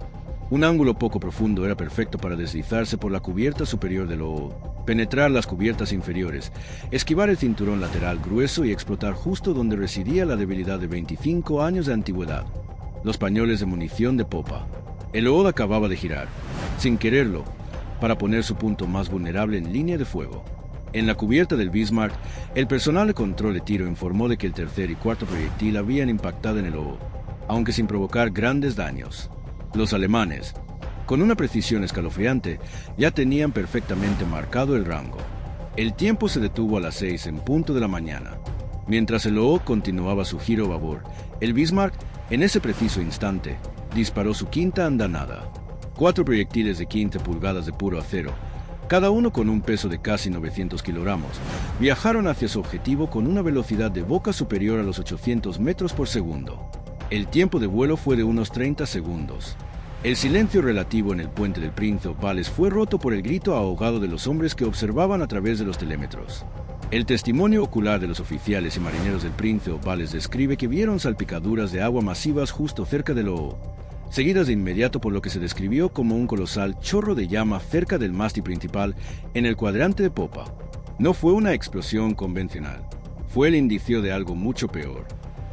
Un ángulo poco profundo era perfecto para deslizarse por la cubierta superior del OO, penetrar las cubiertas inferiores, esquivar el cinturón lateral grueso y explotar justo donde residía la debilidad de 25 años de antigüedad: los pañoles de munición de popa. El OO acababa de girar, sin quererlo, para poner su punto más vulnerable en línea de fuego. En la cubierta del Bismarck, el personal de control de tiro informó de que el tercer y cuarto proyectil habían impactado en el OO, aunque sin provocar grandes daños. Los alemanes, con una precisión escalofriante, ya tenían perfectamente marcado el rango. El tiempo se detuvo a las 6 en punto de la mañana. Mientras el OO continuaba su giro a babor, el Bismarck, en ese preciso instante, disparó su quinta andanada. 4 proyectiles de 15 pulgadas de puro acero, cada uno con un peso de casi 900 kilogramos, viajaron hacia su objetivo con una velocidad de boca superior a los 800 metros por segundo. El tiempo de vuelo fue de unos 30 segundos. El silencio relativo en el puente del Prince of Wales fue roto por el grito ahogado de los hombres que observaban a través de los telémetros. El testimonio ocular de los oficiales y marineros del Prince of Wales describe que vieron salpicaduras de agua masivas justo cerca del Lo'o, seguidas de inmediato por lo que se describió como un colosal chorro de llama cerca del mástil principal en el cuadrante de popa. No fue una explosión convencional, fue el indicio de algo mucho peor.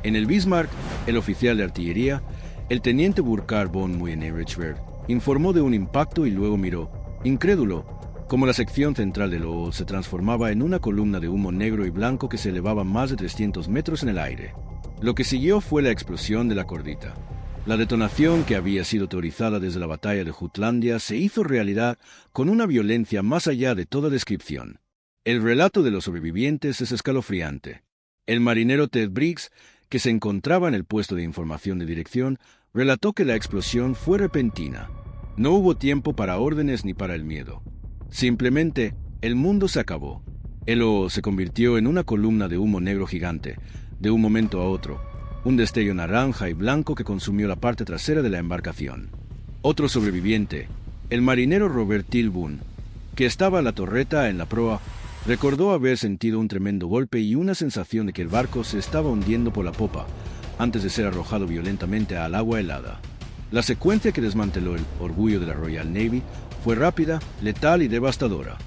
En el Bismarck, el oficial de artillería, el teniente Burkhard von Muyenerichberg, informó de un impacto y luego miró, incrédulo, como la sección central del Lo'o se transformaba en una columna de humo negro y blanco que se elevaba más de 300 metros en el aire. Lo que siguió fue la explosión de la cordita. La detonación, que había sido teorizada desde la batalla de Jutlandia, se hizo realidad con una violencia más allá de toda descripción. El relato de los sobrevivientes es escalofriante. El marinero Ted Briggs, que se encontraba en el puesto de información de dirección, relató que la explosión fue repentina. No hubo tiempo para órdenes ni para el miedo. Simplemente, el mundo se acabó. El Lo'o se convirtió en una columna de humo negro gigante, de un momento a otro, un destello naranja y blanco que consumió la parte trasera de la embarcación. Otro sobreviviente, el marinero Robert Tilbourne, que estaba en la torreta en la proa, recordó haber sentido un tremendo golpe y una sensación de que el barco se estaba hundiendo por la popa, antes de ser arrojado violentamente al agua helada. La secuencia que desmanteló el orgullo de la Royal Navy fue rápida, letal y devastadora.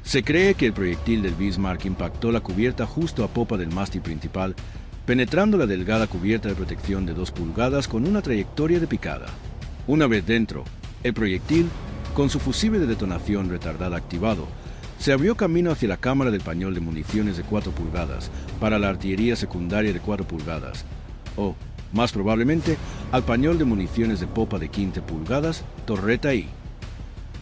Se cree que el proyectil del Bismarck impactó la cubierta justo a popa del mástil principal, penetrando la delgada cubierta de protección de 2 pulgadas con una trayectoria de picada. Una vez dentro, el proyectil, con su fusible de detonación retardada activado, se abrió camino hacia la cámara del pañol de municiones de 4 pulgadas para la artillería secundaria de 4 pulgadas, o, más probablemente, al pañol de municiones de popa de 15 pulgadas, torreta I.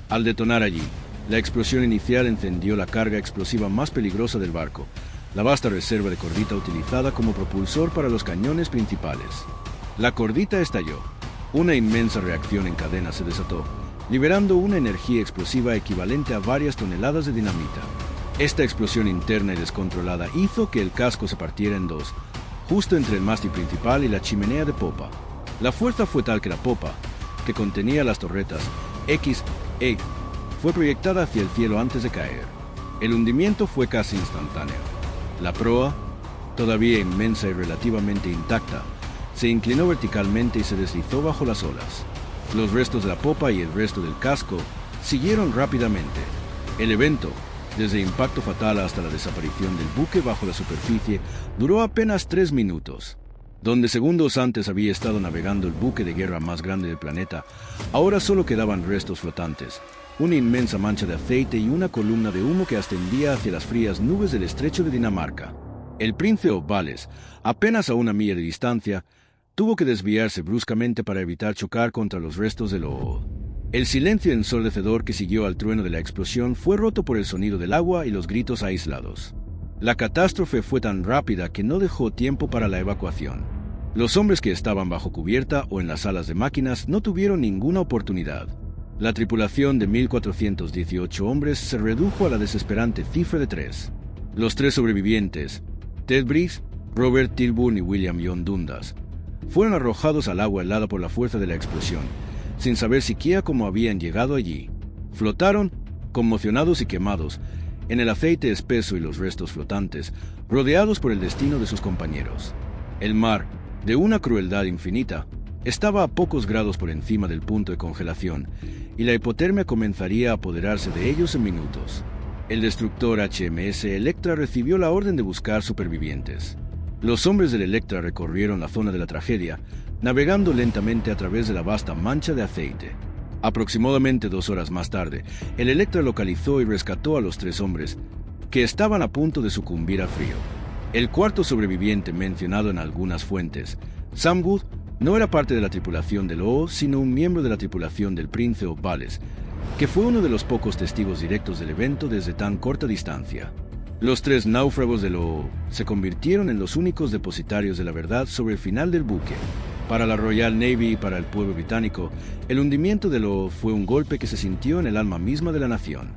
Al detonar allí, la explosión inicial encendió la carga explosiva más peligrosa del barco, la vasta reserva de cordita utilizada como propulsor para los cañones principales. La cordita estalló. Una inmensa reacción en cadena se desató, liberando una energía explosiva equivalente a varias toneladas de dinamita. Esta explosión interna y descontrolada hizo que el casco se partiera en dos, justo entre el mástil principal y la chimenea de popa. La fuerza fue tal que la popa, que contenía las torretas X, E, fue proyectada hacia el cielo antes de caer. El hundimiento fue casi instantáneo. La proa, todavía inmensa y relativamente intacta, se inclinó verticalmente y se deslizó bajo las olas. Los restos de la popa y el resto del casco siguieron rápidamente. El evento, desde el impacto fatal hasta la desaparición del buque bajo la superficie, duró apenas 3 minutos. Donde segundos antes había estado navegando el buque de guerra más grande del planeta, ahora solo quedaban restos flotantes, una inmensa mancha de aceite y una columna de humo que ascendía hacia las frías nubes del estrecho de Dinamarca. El Prince of Wales, apenas a 1 milla de distancia, tuvo que desviarse bruscamente para evitar chocar contra los restos del Lo'o. El silencio ensordecedor que siguió al trueno de la explosión fue roto por el sonido del agua y los gritos aislados. La catástrofe fue tan rápida que no dejó tiempo para la evacuación. Los hombres que estaban bajo cubierta o en las salas de máquinas no tuvieron ninguna oportunidad. La tripulación de 1.418 hombres se redujo a la desesperante cifra de 3. Los 3 sobrevivientes, Ted Briggs, Robert Tilbourne y William John Dundas, fueron arrojados al agua helada por la fuerza de la explosión, sin saber siquiera cómo habían llegado allí. Flotaron, conmocionados y quemados, en el aceite espeso y los restos flotantes, rodeados por el destino de sus compañeros. El mar, de una crueldad infinita, estaba a pocos grados por encima del punto de congelación, y la hipotermia comenzaría a apoderarse de ellos en minutos. El destructor HMS Electra recibió la orden de buscar supervivientes. Los hombres del Electra recorrieron la zona de la tragedia, navegando lentamente a través de la vasta mancha de aceite. Aproximadamente 2 horas más tarde, el Electra localizó y rescató a los 3 hombres, que estaban a punto de sucumbir al frío. El cuarto sobreviviente mencionado en algunas fuentes, Sam Wood, no era parte de la tripulación del Lo'o, sino un miembro de la tripulación del Prince of Wales, que fue uno de los pocos testigos directos del evento desde tan corta distancia. Los 3 náufragos del Lo'o se convirtieron en los únicos depositarios de la verdad sobre el final del buque. Para la Royal Navy y para el pueblo británico, el hundimiento del Lo'o fue un golpe que se sintió en el alma misma de la nación.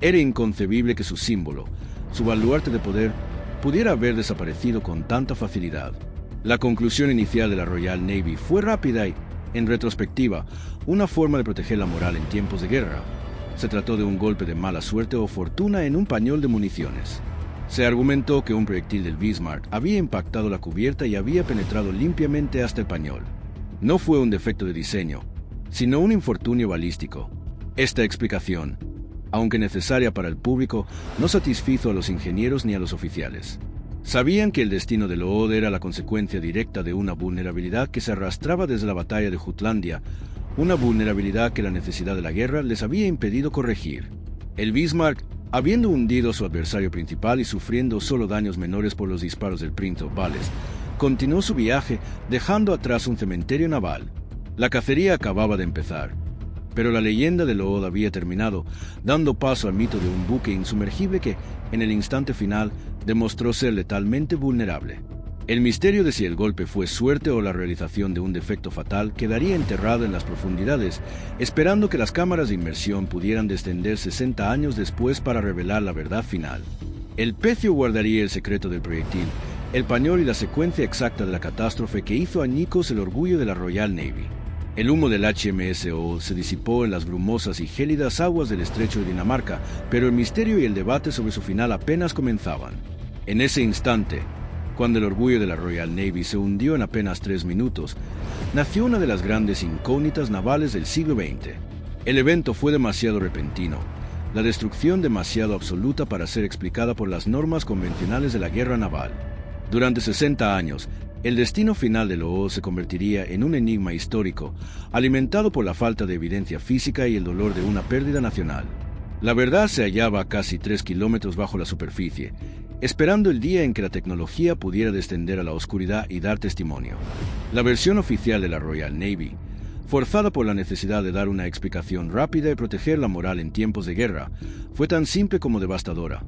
Era inconcebible que su símbolo, su baluarte de poder, pudiera haber desaparecido con tanta facilidad. La conclusión inicial de la Royal Navy fue rápida y, En retrospectiva, una forma de proteger la moral en tiempos de guerra. Se trató de un golpe de mala suerte o fortuna en un pañol de municiones. Se argumentó que un proyectil del Bismarck había impactado la cubierta y había penetrado limpiamente hasta el pañol. No fue un defecto de diseño, sino un infortunio balístico. Esta explicación, aunque necesaria para el público, no satisfizo a los ingenieros ni a los oficiales. Sabían que el destino del Ood era la consecuencia directa de una vulnerabilidad que se arrastraba desde la batalla de Jutlandia, una vulnerabilidad que la necesidad de la guerra les había impedido corregir. El Bismarck, habiendo hundido a su adversario principal y sufriendo solo daños menores por los disparos del Prince of Wales, continuó su viaje dejando atrás un cementerio naval. La cacería acababa de empezar, pero la leyenda del Ood había terminado, dando paso al mito de un buque insumergible que, en el instante final, demostró ser letalmente vulnerable. El misterio de si el golpe fue suerte o la realización de un defecto fatal quedaría enterrado en las profundidades, esperando que las cámaras de inmersión pudieran descender 60 años después para revelar la verdad final. El pecio guardaría el secreto del proyectil, el pañol y la secuencia exacta de la catástrofe que hizo añicos el orgullo de la Royal Navy. El humo del HMS Ood se disipó en las brumosas y gélidas aguas del estrecho de Dinamarca, pero el misterio y el debate sobre su final apenas comenzaban. En ese instante, cuando el orgullo de la Royal Navy se hundió en apenas 3 minutos, nació una de las grandes incógnitas navales del siglo XX. El evento fue demasiado repentino, la destrucción demasiado absoluta para ser explicada por las normas convencionales de la guerra naval. Durante 60 años, el destino final del Ood se convertiría en un enigma histórico, alimentado por la falta de evidencia física y el dolor de una pérdida nacional. La verdad se hallaba a casi 3 kilómetros bajo la superficie, esperando el día en que la tecnología pudiera descender a la oscuridad y dar testimonio. La versión oficial de la Royal Navy, forzada por la necesidad de dar una explicación rápida y proteger la moral en tiempos de guerra, fue tan simple como devastadora.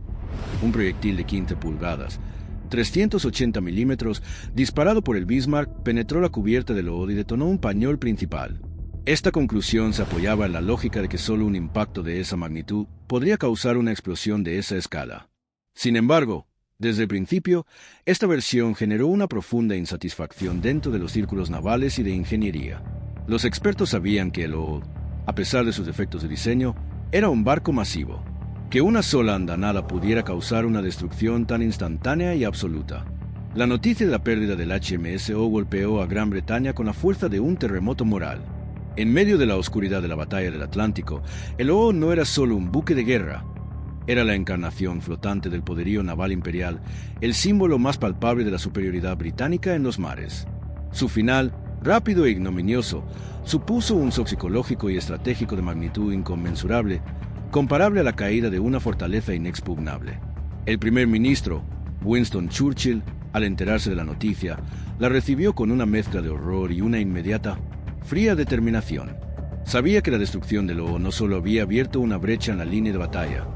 Un proyectil de 15 pulgadas, 380 milímetros, disparado por el Bismarck, penetró la cubierta del Ood y detonó un pañol principal. Esta conclusión se apoyaba en la lógica de que solo un impacto de esa magnitud podría causar una explosión de esa escala. Sin embargo, desde el principio, esta versión generó una profunda insatisfacción dentro de los círculos navales y de ingeniería. Los expertos sabían que el Ood, a pesar de sus defectos de diseño, era un barco masivo. Que una sola andanada pudiera causar una destrucción tan instantánea y absoluta. La noticia de la pérdida del HMS Ood golpeó a Gran Bretaña con la fuerza de un terremoto moral. En medio de la oscuridad de la batalla del Atlántico, el Ood no era solo un buque de guerra. Era la encarnación flotante del poderío naval imperial, el símbolo más palpable de la superioridad británica en los mares. Su final, rápido e ignominioso, supuso un shock psicológico y estratégico de magnitud inconmensurable, comparable a la caída de una fortaleza inexpugnable. El primer ministro, Winston Churchill, al enterarse de la noticia, la recibió con una mezcla de horror y una inmediata, fría determinación. Sabía que la destrucción del Ood no solo había abierto una brecha en la línea de batalla,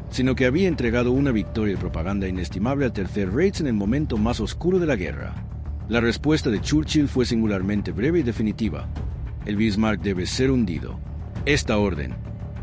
sino que había entregado una victoria de propaganda inestimable al Tercer Reich en el momento más oscuro de la guerra. La respuesta de Churchill fue singularmente breve y definitiva. El Bismarck debe ser hundido. Esta orden,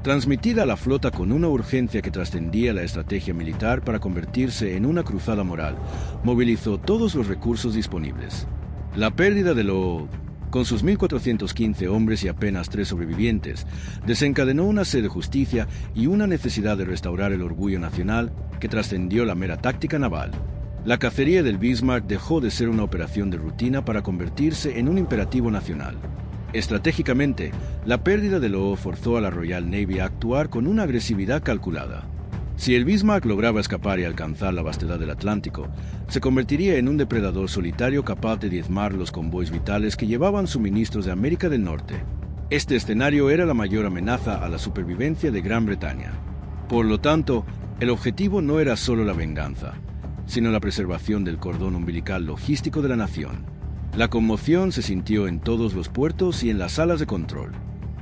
transmitida a la flota con una urgencia que trascendía la estrategia militar para convertirse en una cruzada moral, movilizó todos los recursos disponibles. La pérdida del Ood, con sus 1.415 hombres y apenas 3 sobrevivientes, desencadenó una sed de justicia y una necesidad de restaurar el orgullo nacional que trascendió la mera táctica naval. La cacería del Bismarck dejó de ser una operación de rutina para convertirse en un imperativo nacional. Estratégicamente, la pérdida del Ood forzó a la Royal Navy a actuar con una agresividad calculada. Si el Bismarck lograba escapar y alcanzar la vastedad del Atlántico, se convertiría en un depredador solitario capaz de diezmar los convoys vitales que llevaban suministros de América del Norte. Este escenario era la mayor amenaza a la supervivencia de Gran Bretaña. Por lo tanto, el objetivo no era solo la venganza, sino la preservación del cordón umbilical logístico de la nación. La conmoción se sintió en todos los puertos y en las salas de control.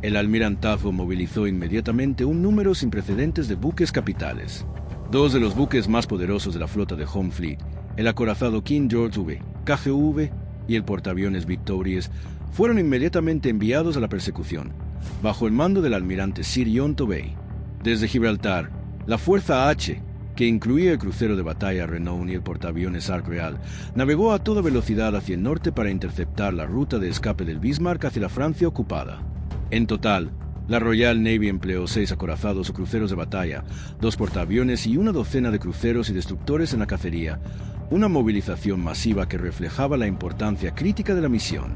El almirantazgo movilizó inmediatamente un número sin precedentes de buques capitales. 2 de los buques más poderosos de la flota de Home Fleet, el acorazado King George V, KGV y el portaaviones Victorious, fueron inmediatamente enviados a la persecución, bajo el mando del almirante Sir John Tovey. Desde Gibraltar, la Fuerza H, que incluía el crucero de batalla Renown y el portaaviones Ark Real, navegó a toda velocidad hacia el norte para interceptar la ruta de escape del Bismarck hacia la Francia ocupada. En total, la Royal Navy empleó 6 acorazados o cruceros de batalla, 2 portaaviones y una docena de cruceros y destructores en la cacería, una movilización masiva que reflejaba la importancia crítica de la misión.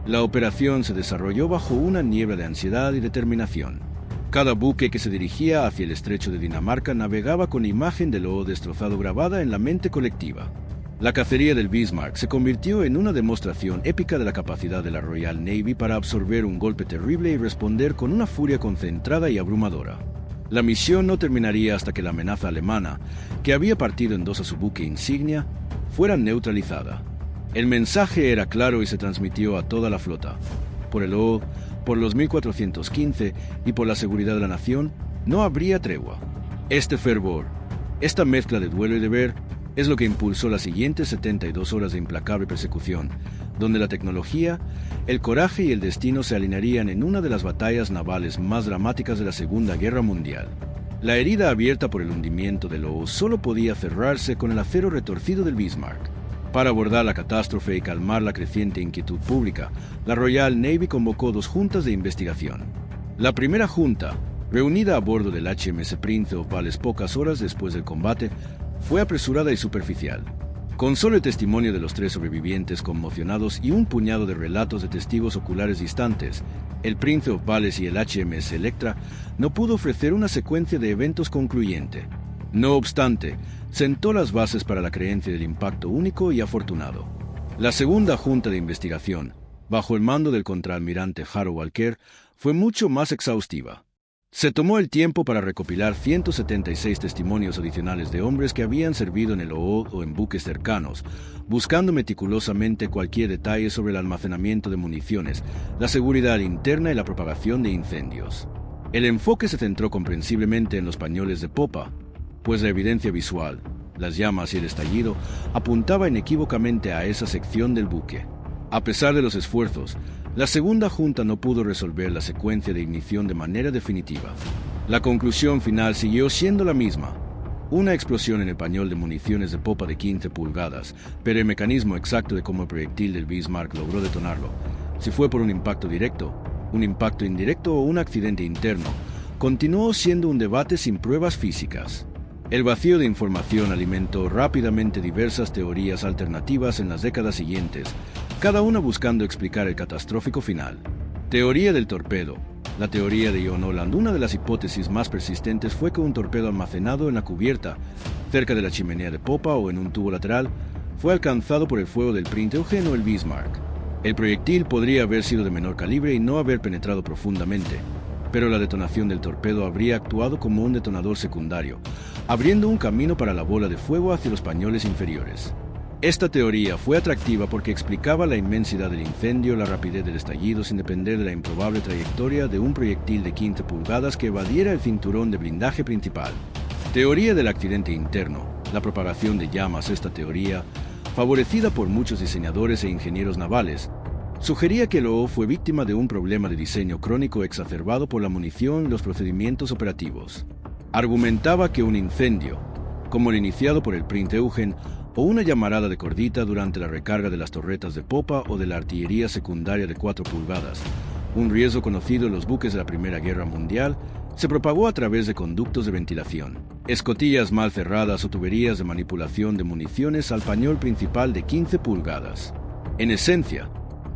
La operación se desarrolló bajo una niebla de ansiedad y determinación. Cada buque que se dirigía hacia el estrecho de Dinamarca navegaba con imagen del lobo destrozado grabada en la mente colectiva. La cacería del Bismarck se convirtió en una demostración épica de la capacidad de la Royal Navy para absorber un golpe terrible y responder con una furia concentrada y abrumadora. La misión no terminaría hasta que la amenaza alemana, que había partido en 2 a su buque insignia, fuera neutralizada. El mensaje era claro y se transmitió a toda la flota. Por el O, por los 1415 y por la seguridad de la nación, no habría tregua. Este fervor, esta mezcla de duelo y deber, es lo que impulsó las siguientes 72 horas de implacable persecución, donde la tecnología, el coraje y el destino se alinearían en una de las batallas navales más dramáticas de la Segunda Guerra Mundial. La herida abierta por el hundimiento del O solo podía cerrarse con el acero retorcido del Bismarck. Para abordar la catástrofe y calmar la creciente inquietud pública, la Royal Navy convocó 2 juntas de investigación. La primera junta, reunida a bordo del HMS Prince of Wales pocas horas después del combate, fue apresurada y superficial. Con solo el testimonio de los 3 sobrevivientes conmocionados y un puñado de relatos de testigos oculares distantes, el Prince of Wales y el HMS Electra no pudo ofrecer una secuencia de eventos concluyente. No obstante, sentó las bases para la creencia del impacto único y afortunado. La segunda junta de investigación, bajo el mando del contraalmirante Harry Walker, fue mucho más exhaustiva. Se tomó el tiempo para recopilar 176 testimonios adicionales de hombres que habían servido en el OO o en buques cercanos, buscando meticulosamente cualquier detalle sobre el almacenamiento de municiones, la seguridad interna y la propagación de incendios. El enfoque se centró comprensiblemente en los pañoles de popa, pues la evidencia visual, las llamas y el estallido, apuntaba inequívocamente a esa sección del buque. A pesar de los esfuerzos, la segunda junta no pudo resolver la secuencia de ignición de manera definitiva. La conclusión final siguió siendo la misma: una explosión en el pañol de municiones de popa de 15 pulgadas, pero el mecanismo exacto de cómo el proyectil del Bismarck logró detonarlo, si fue por un impacto directo, un impacto indirecto o un accidente interno, continuó siendo un debate sin pruebas físicas. El vacío de información alimentó rápidamente diversas teorías alternativas en las décadas siguientes, cada una buscando explicar el catastrófico final. Teoría del torpedo. La teoría de John Holland, una de las hipótesis más persistentes, fue que un torpedo almacenado en la cubierta, cerca de la chimenea de popa o en un tubo lateral, fue alcanzado por el fuego del Prince Eugen o el Bismarck. El proyectil podría haber sido de menor calibre y no haber penetrado profundamente, pero la detonación del torpedo habría actuado como un detonador secundario, abriendo un camino para la bola de fuego hacia los pañoles inferiores. Esta teoría fue atractiva porque explicaba la inmensidad del incendio, la rapidez del estallido sin depender de la improbable trayectoria de un proyectil de 15 pulgadas que evadiera el cinturón de blindaje principal. Teoría del accidente interno. La propagación de llamas. Esta teoría, favorecida por muchos diseñadores e ingenieros navales, sugería que el OO fue víctima de un problema de diseño crónico exacerbado por la munición y los procedimientos operativos. Argumentaba que un incendio, como el iniciado por el Prince Eugen, o una llamarada de cordita durante la recarga de las torretas de popa o de la artillería secundaria de 4 pulgadas, un riesgo conocido en los buques de la Primera Guerra Mundial, se propagó a través de conductos de ventilación, escotillas mal cerradas o tuberías de manipulación de municiones al pañol principal de 15 pulgadas. En esencia,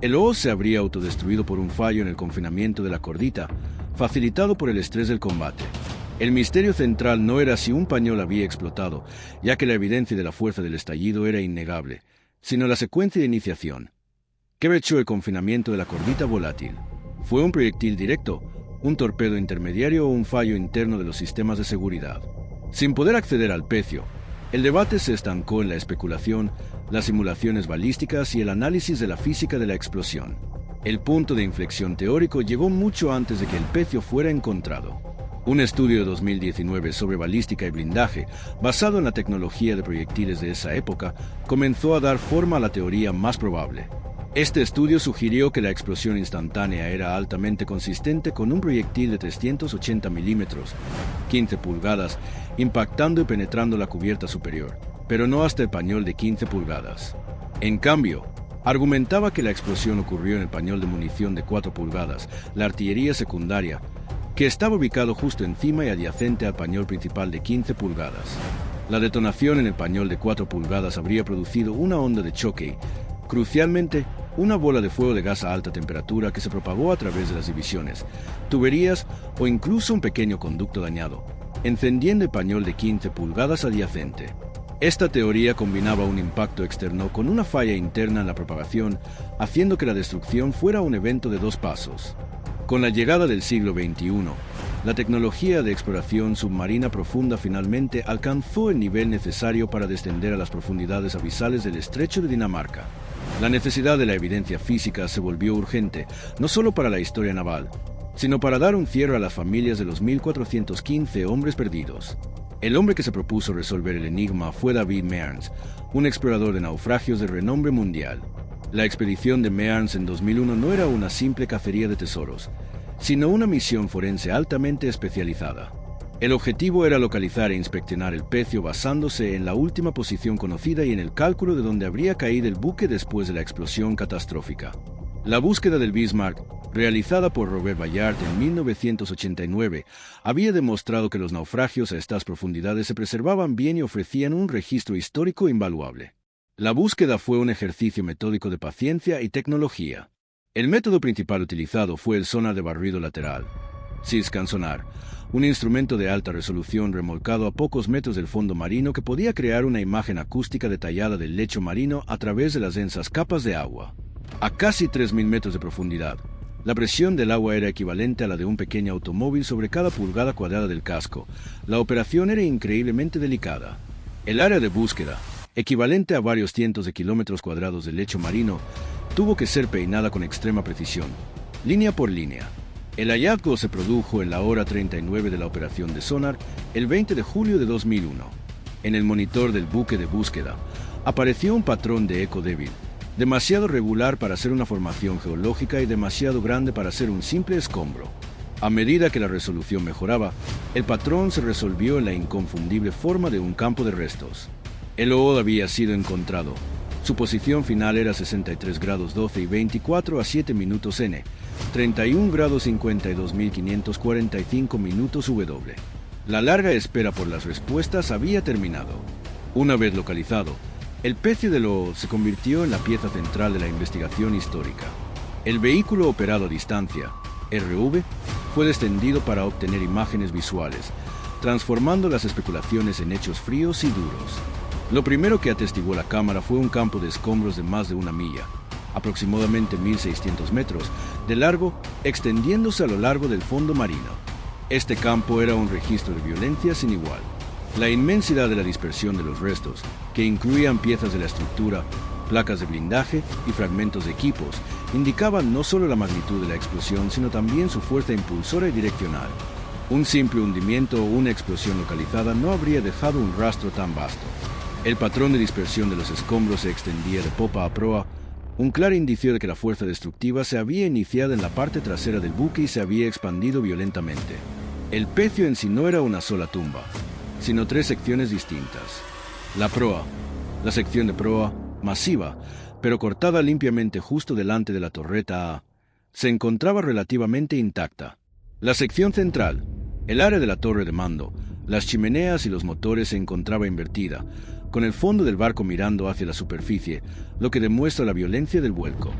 el OO se habría autodestruido por un fallo en el confinamiento de la cordita, facilitado por el estrés del combate. El misterio central no era si un pañol había explotado, ya que la evidencia de la fuerza del estallido era innegable, sino la secuencia de iniciación. ¿Qué echó el confinamiento de la cordita volátil? ¿Fue un proyectil directo, un torpedo intermediario o un fallo interno de los sistemas de seguridad? Sin poder acceder al pecio, el debate se estancó en la especulación, las simulaciones balísticas y el análisis de la física de la explosión. El punto de inflexión teórico llegó mucho antes de que el pecio fuera encontrado. Un estudio de 2019 sobre balística y blindaje, basado en la tecnología de proyectiles de esa época, comenzó a dar forma a la teoría más probable. Este estudio sugirió que la explosión instantánea era altamente consistente con un proyectil de 380 milímetros, 15 pulgadas, impactando y penetrando la cubierta superior, pero no hasta el pañol de 15 pulgadas. En cambio, argumentaba que la explosión ocurrió en el pañol de munición de 4 pulgadas, la artillería secundaria, que estaba ubicado justo encima y adyacente al pañol principal de 15 pulgadas. La detonación en el pañol de 4 pulgadas habría producido una onda de choque, crucialmente, una bola de fuego de gas a alta temperatura que se propagó a través de las divisiones, tuberías o incluso un pequeño conducto dañado, encendiendo el pañol de 15 pulgadas adyacente. Esta teoría combinaba un impacto externo con una falla interna en la propagación, haciendo que la destrucción fuera un evento de 2 pasos. Con la llegada del siglo XXI, la tecnología de exploración submarina profunda finalmente alcanzó el nivel necesario para descender a las profundidades abisales del estrecho de Dinamarca. La necesidad de la evidencia física se volvió urgente, no solo para la historia naval, sino para dar un cierre a las familias de los 1.415 hombres perdidos. El hombre que se propuso resolver el enigma fue David Mearns, un explorador de naufragios de renombre mundial. La expedición de Mearns en 2001 no era una simple cacería de tesoros, sino una misión forense altamente especializada. El objetivo era localizar e inspeccionar el pecio basándose en la última posición conocida y en el cálculo de dónde habría caído el buque después de la explosión catastrófica. La búsqueda del Bismarck, realizada por Robert Ballard en 1989, había demostrado que los naufragios a estas profundidades se preservaban bien y ofrecían un registro histórico invaluable. La búsqueda fue un ejercicio metódico de paciencia y tecnología. El método principal utilizado fue el sonar de barrido lateral, Seascan Sonar, un instrumento de alta resolución remolcado a pocos metros del fondo marino que podía crear una imagen acústica detallada del lecho marino a través de las densas capas de agua. A casi 3.000 metros de profundidad, la presión del agua era equivalente a la de un pequeño automóvil sobre cada pulgada cuadrada del casco. La operación era increíblemente delicada. El área de búsqueda, equivalente a varios cientos de kilómetros cuadrados de lecho marino, tuvo que ser peinada con extrema precisión, línea por línea. El hallazgo se produjo en la hora 39 de la operación de sonar, el 20 de julio de 2001. En el monitor del buque de búsqueda, apareció un patrón de eco débil, demasiado regular para ser una formación geológica y demasiado grande para ser un simple escombro. A medida que la resolución mejoraba, el patrón se resolvió en la inconfundible forma de un campo de restos. El lodo había sido encontrado. Su posición final era 63 grados 12 y 24 a 7 minutos N, 31 grados 52.545 minutos W. La larga espera por las respuestas había terminado. Una vez localizado, el pecio de lodo se convirtió en la pieza central de la investigación histórica. El vehículo operado a distancia, RV, fue descendido para obtener imágenes visuales, transformando las especulaciones en hechos fríos y duros. Lo primero que atestiguó la cámara fue un campo de escombros de más de 1 milla, aproximadamente 1.600 metros, de largo, extendiéndose a lo largo del fondo marino. Este campo era un registro de violencia sin igual. La inmensidad de la dispersión de los restos, que incluían piezas de la estructura, placas de blindaje y fragmentos de equipos, indicaban no solo la magnitud de la explosión, sino también su fuerza impulsora y direccional. Un simple hundimiento o una explosión localizada no habría dejado un rastro tan vasto. El patrón de dispersión de los escombros se extendía de popa a proa, un claro indicio de que la fuerza destructiva se había iniciado en la parte trasera del buque y se había expandido violentamente. El pecio en sí no era una sola tumba, sino 3 secciones distintas. La proa, la sección de proa, masiva, pero cortada limpiamente justo delante de la torreta A, se encontraba relativamente intacta. La sección central, el área de la torre de mando, las chimeneas y los motores se encontraba invertida, con el fondo del barco mirando hacia la superficie, lo que demuestra la violencia del vuelco.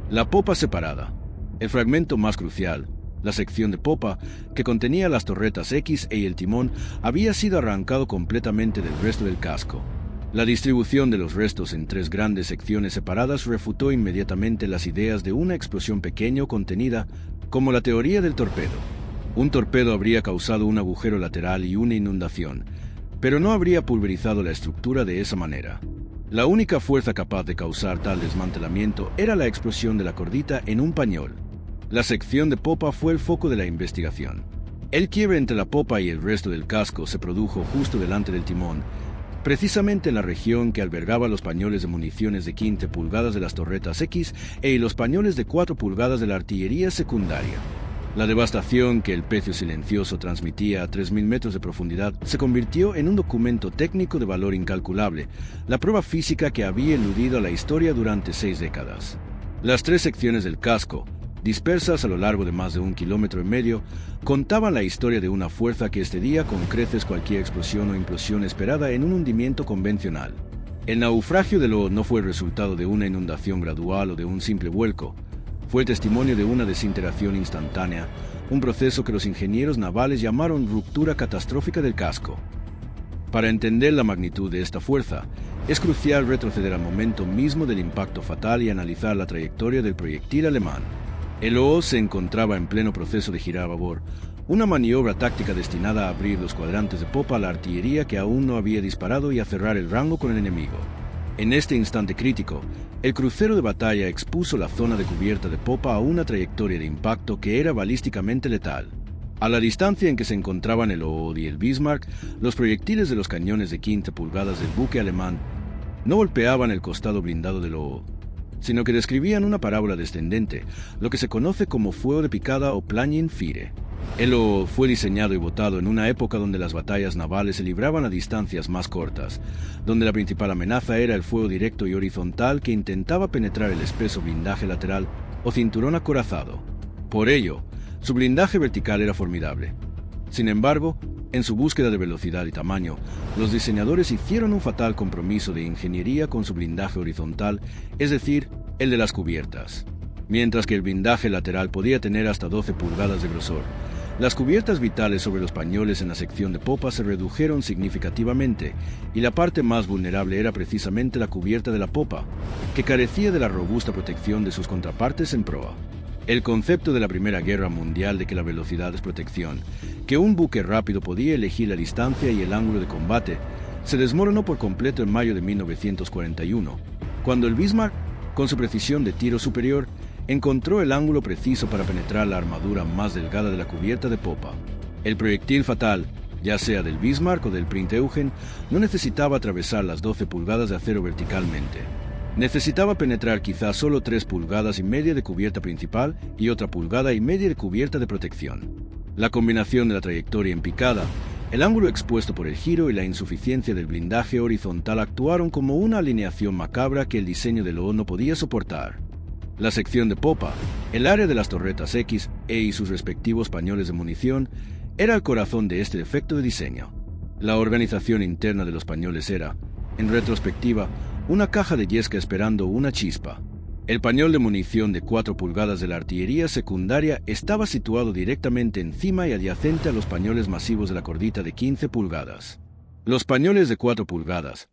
La popa separada, el fragmento más crucial, la sección de popa, que contenía las torretas X y el timón, había sido arrancado completamente del resto del casco. La distribución de los restos en 3 grandes secciones separadas refutó inmediatamente las ideas de una explosión pequeña o contenida, como la teoría del torpedo. Un torpedo habría causado un agujero lateral y una inundación, pero no habría pulverizado la estructura de esa manera. La única fuerza capaz de causar tal desmantelamiento era la explosión de la cordita en un pañol. La sección de popa fue el foco de la investigación. El quiebre entre la popa y el resto del casco se produjo justo delante del timón, precisamente en la región que albergaba los pañoles de municiones de 15 pulgadas de las torretas X y los pañoles de 4 pulgadas de la artillería secundaria. La devastación que el pecio silencioso transmitía a 3.000 metros de profundidad se convirtió en un documento técnico de valor incalculable, la prueba física que había eludido a la historia durante 6 décadas. Las 3 secciones del casco, dispersas a lo largo de más de 1,5 kilómetros, contaban la historia de una fuerza que excedía con creces cualquier explosión o implosión esperada en un hundimiento convencional. El naufragio del O no fue el resultado de una inundación gradual o de un simple vuelco. Fue el testimonio de una desintegración instantánea, un proceso que los ingenieros navales llamaron ruptura catastrófica del casco. Para entender la magnitud de esta fuerza, es crucial retroceder al momento mismo del impacto fatal y analizar la trayectoria del proyectil alemán. El O se encontraba en pleno proceso de girar a babor, una maniobra táctica destinada a abrir los cuadrantes de popa a la artillería que aún no había disparado y a cerrar el rango con el enemigo. En este instante crítico, el crucero de batalla expuso la zona de cubierta de popa a una trayectoria de impacto que era balísticamente letal. A la distancia en que se encontraban el Ood y el Bismarck, los proyectiles de los cañones de 15 pulgadas del buque alemán no golpeaban el costado blindado del Ood, sino que describían una parábola descendente, lo que se conoce como fuego de picada o plunging fire. El Ood fue diseñado y votado en una época donde las batallas navales se libraban a distancias más cortas, donde la principal amenaza era el fuego directo y horizontal que intentaba penetrar el espeso blindaje lateral o cinturón acorazado. Por ello, su blindaje vertical era formidable. Sin embargo, en su búsqueda de velocidad y tamaño, los diseñadores hicieron un fatal compromiso de ingeniería con su blindaje horizontal, es decir, el de las cubiertas. Mientras que el blindaje lateral podía tener hasta 12 pulgadas de grosor, las cubiertas vitales sobre los pañoles en la sección de popa se redujeron significativamente, y la parte más vulnerable era precisamente la cubierta de la popa, que carecía de la robusta protección de sus contrapartes en proa. El concepto de la Primera Guerra Mundial de que la velocidad es protección, que un buque rápido podía elegir la distancia y el ángulo de combate, se desmoronó por completo en mayo de 1941, cuando el Bismarck, con su precisión de tiro superior, encontró el ángulo preciso para penetrar la armadura más delgada de la cubierta de popa. El proyectil fatal, ya sea del Bismarck o del Prinz Eugen, no necesitaba atravesar las 12 pulgadas de acero verticalmente. Necesitaba penetrar quizás solo 3,5 pulgadas de cubierta principal y otra 1,5 pulgadas de cubierta de protección. La combinación de la trayectoria en picada, el ángulo expuesto por el giro y la insuficiencia del blindaje horizontal actuaron como una alineación macabra que el diseño del O no podía soportar. La sección de popa, el área de las torretas X y sus respectivos pañoles de munición, era el corazón de este defecto de diseño. La organización interna de los pañoles era, en retrospectiva, una caja de yesca esperando una chispa. El pañol de munición de 4 pulgadas de la artillería secundaria estaba situado directamente encima y adyacente a los pañoles masivos de la cordita de 15 pulgadas. Los pañoles de 4 pulgadas,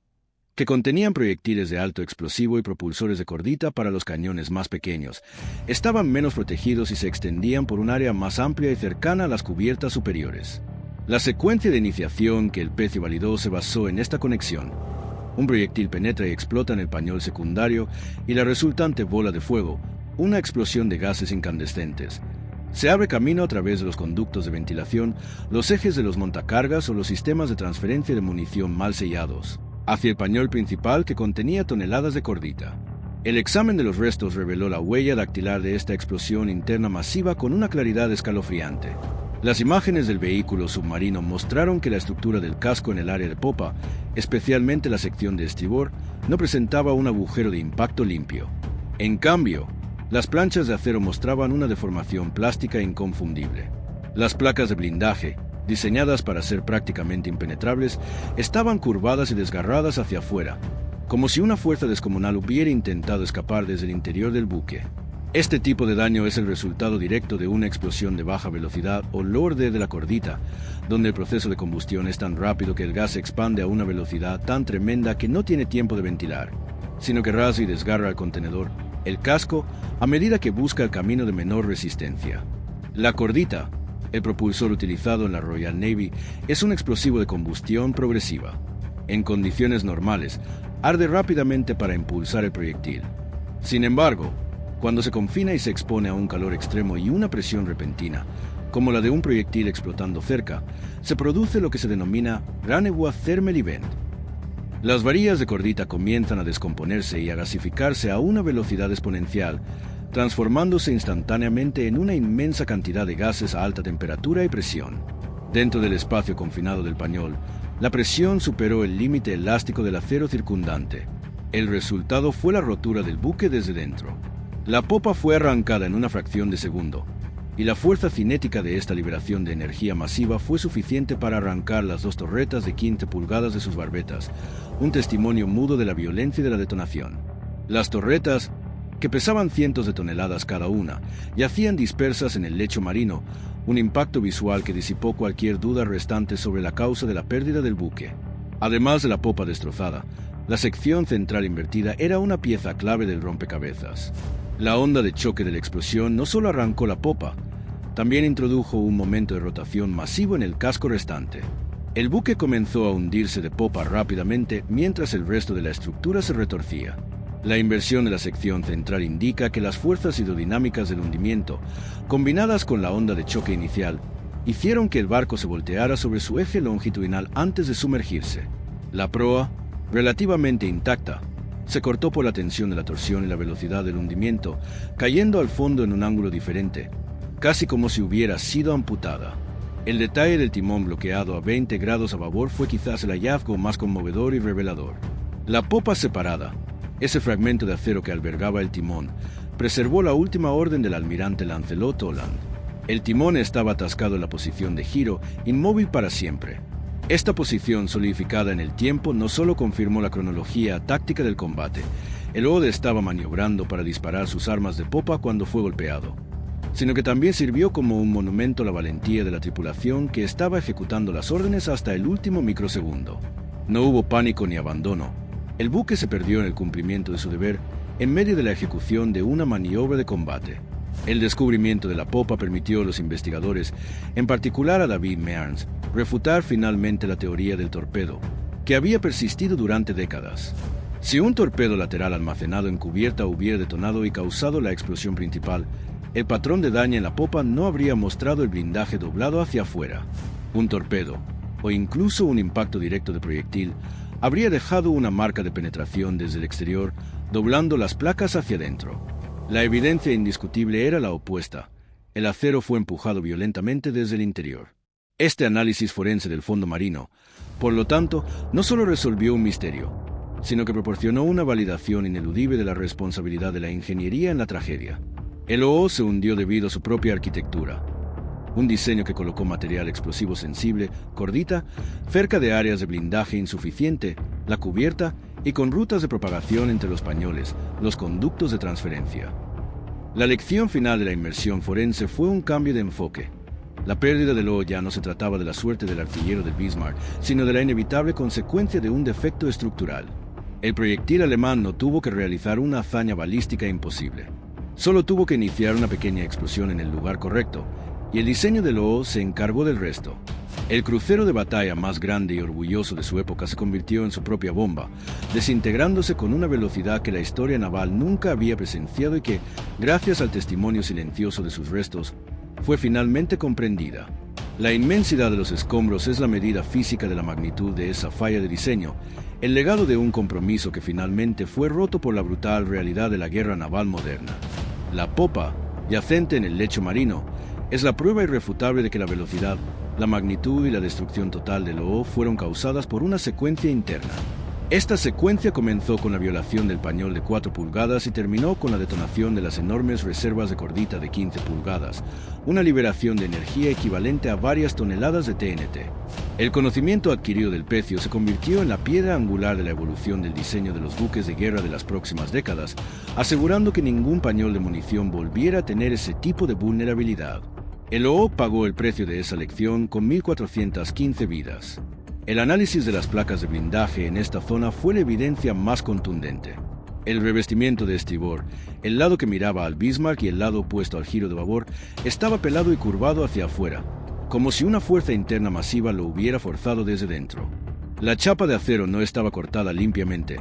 que contenían proyectiles de alto explosivo y propulsores de cordita para los cañones más pequeños, estaban menos protegidos y se extendían por un área más amplia y cercana a las cubiertas superiores. La secuencia de iniciación que el pecio validó se basó en esta conexión. Un proyectil penetra y explota en el pañol secundario y la resultante bola de fuego, una explosión de gases incandescentes. Se abre camino a través de los conductos de ventilación, los ejes de los montacargas o los sistemas de transferencia de munición mal sellados, hacia el pañol principal que contenía toneladas de cordita. El examen de los restos reveló la huella dactilar de esta explosión interna masiva con una claridad escalofriante. Las imágenes del vehículo submarino mostraron que la estructura del casco en el área de popa, especialmente la sección de estribor, no presentaba un agujero de impacto limpio. En cambio, las planchas de acero mostraban una deformación plástica inconfundible. Las placas de blindaje, diseñadas para ser prácticamente impenetrables, estaban curvadas y desgarradas hacia afuera, como si una fuerza descomunal hubiera intentado escapar desde el interior del buque. Este tipo de daño es el resultado directo de una explosión de baja velocidad o lorde de la cordita, donde el proceso de combustión es tan rápido que el gas se expande a una velocidad tan tremenda que no tiene tiempo de ventilar, sino que rasga y desgarra el contenedor, el casco, a medida que busca el camino de menor resistencia. La cordita, el propulsor utilizado en la Royal Navy, es un explosivo de combustión progresiva. En condiciones normales, arde rápidamente para impulsar el proyectil. Sin embargo, cuando se confina y se expone a un calor extremo y una presión repentina, como la de un proyectil explotando cerca, se produce lo que se denomina Raneway Thermal Event. Las varillas de cordita comienzan a descomponerse y a gasificarse a una velocidad exponencial, transformándose instantáneamente en una inmensa cantidad de gases a alta temperatura y presión. Dentro del espacio confinado del pañol, la presión superó el límite elástico del acero circundante. El resultado fue la rotura del buque desde dentro. La popa fue arrancada en una fracción de segundo, y la fuerza cinética de esta liberación de energía masiva fue suficiente para arrancar las dos torretas de 15 pulgadas de sus barbetas, un testimonio mudo de la violencia de la detonación. Las torretas, que pesaban cientos de toneladas cada una, yacían dispersas en el lecho marino, un impacto visual que disipó cualquier duda restante sobre la causa de la pérdida del buque. Además de la popa destrozada, la sección central invertida era una pieza clave del rompecabezas. La onda de choque de la explosión no solo arrancó la popa, también introdujo un momento de rotación masivo en el casco restante. El buque comenzó a hundirse de popa rápidamente mientras el resto de la estructura se retorcía. La inversión de la sección central indica que las fuerzas hidrodinámicas del hundimiento, combinadas con la onda de choque inicial, hicieron que el barco se volteara sobre su eje longitudinal antes de sumergirse. La proa, relativamente intacta, se cortó por la tensión de la torsión y la velocidad del hundimiento, cayendo al fondo en un ángulo diferente, casi como si hubiera sido amputada. El detalle del timón bloqueado a 20 grados a babor fue quizás el hallazgo más conmovedor y revelador. La popa separada, ese fragmento de acero que albergaba el timón, preservó la última orden del almirante Lancelot Holland. El timón estaba atascado en la posición de giro, inmóvil para siempre. Esta posición solidificada en el tiempo no solo confirmó la cronología táctica del combate, el Ode estaba maniobrando para disparar sus armas de popa cuando fue golpeado, sino que también sirvió como un monumento a la valentía de la tripulación que estaba ejecutando las órdenes hasta el último microsegundo. No hubo pánico ni abandono. El buque se perdió en el cumplimiento de su deber en medio de la ejecución de una maniobra de combate. El descubrimiento de la popa permitió a los investigadores, en particular a David Mearns, refutar finalmente la teoría del torpedo, que había persistido durante décadas. Si un torpedo lateral almacenado en cubierta hubiera detonado y causado la explosión principal, el patrón de daño en la popa no habría mostrado el blindaje doblado hacia afuera. Un torpedo, o incluso un impacto directo de proyectil, habría dejado una marca de penetración desde el exterior, doblando las placas hacia adentro. La evidencia indiscutible era la opuesta. El acero fue empujado violentamente desde el interior. Este análisis forense del fondo marino, por lo tanto, no solo resolvió un misterio, sino que proporcionó una validación ineludible de la responsabilidad de la ingeniería en la tragedia. El OO se hundió debido a su propia arquitectura. Un diseño que colocó material explosivo sensible, cordita, cerca de áreas de blindaje insuficiente, la cubierta y con rutas de propagación entre los pañoles, los conductos de transferencia. La lección final de la inmersión forense fue un cambio de enfoque. La pérdida del OO ya no se trataba de la suerte del artillero del Bismarck, sino de la inevitable consecuencia de un defecto estructural. El proyectil alemán no tuvo que realizar una hazaña balística imposible. Solo tuvo que iniciar una pequeña explosión en el lugar correcto, y el diseño del OO se encargó del resto. El crucero de batalla más grande y orgulloso de su época se convirtió en su propia bomba, desintegrándose con una velocidad que la historia naval nunca había presenciado y que, gracias al testimonio silencioso de sus restos, fue finalmente comprendida. La inmensidad de los escombros es la medida física de la magnitud de esa falla de diseño, el legado de un compromiso que finalmente fue roto por la brutal realidad de la guerra naval moderna. La popa, yacente en el lecho marino, es la prueba irrefutable de que la velocidad, la magnitud y la destrucción total del OO fueron causadas por una secuencia interna. Esta secuencia comenzó con la violación del pañol de 4 pulgadas y terminó con la detonación de las enormes reservas de cordita de 15 pulgadas, una liberación de energía equivalente a varias toneladas de TNT. El conocimiento adquirido del pecio se convirtió en la piedra angular de la evolución del diseño de los buques de guerra de las próximas décadas, asegurando que ningún pañol de munición volviera a tener ese tipo de vulnerabilidad. El OO pagó el precio de esa lección con 1.415 vidas. El análisis de las placas de blindaje en esta zona fue la evidencia más contundente. El revestimiento de estribor, el lado que miraba al Bismarck y el lado opuesto al giro de babor, estaba pelado y curvado hacia afuera, como si una fuerza interna masiva lo hubiera forzado desde dentro. La chapa de acero no estaba cortada limpiamente,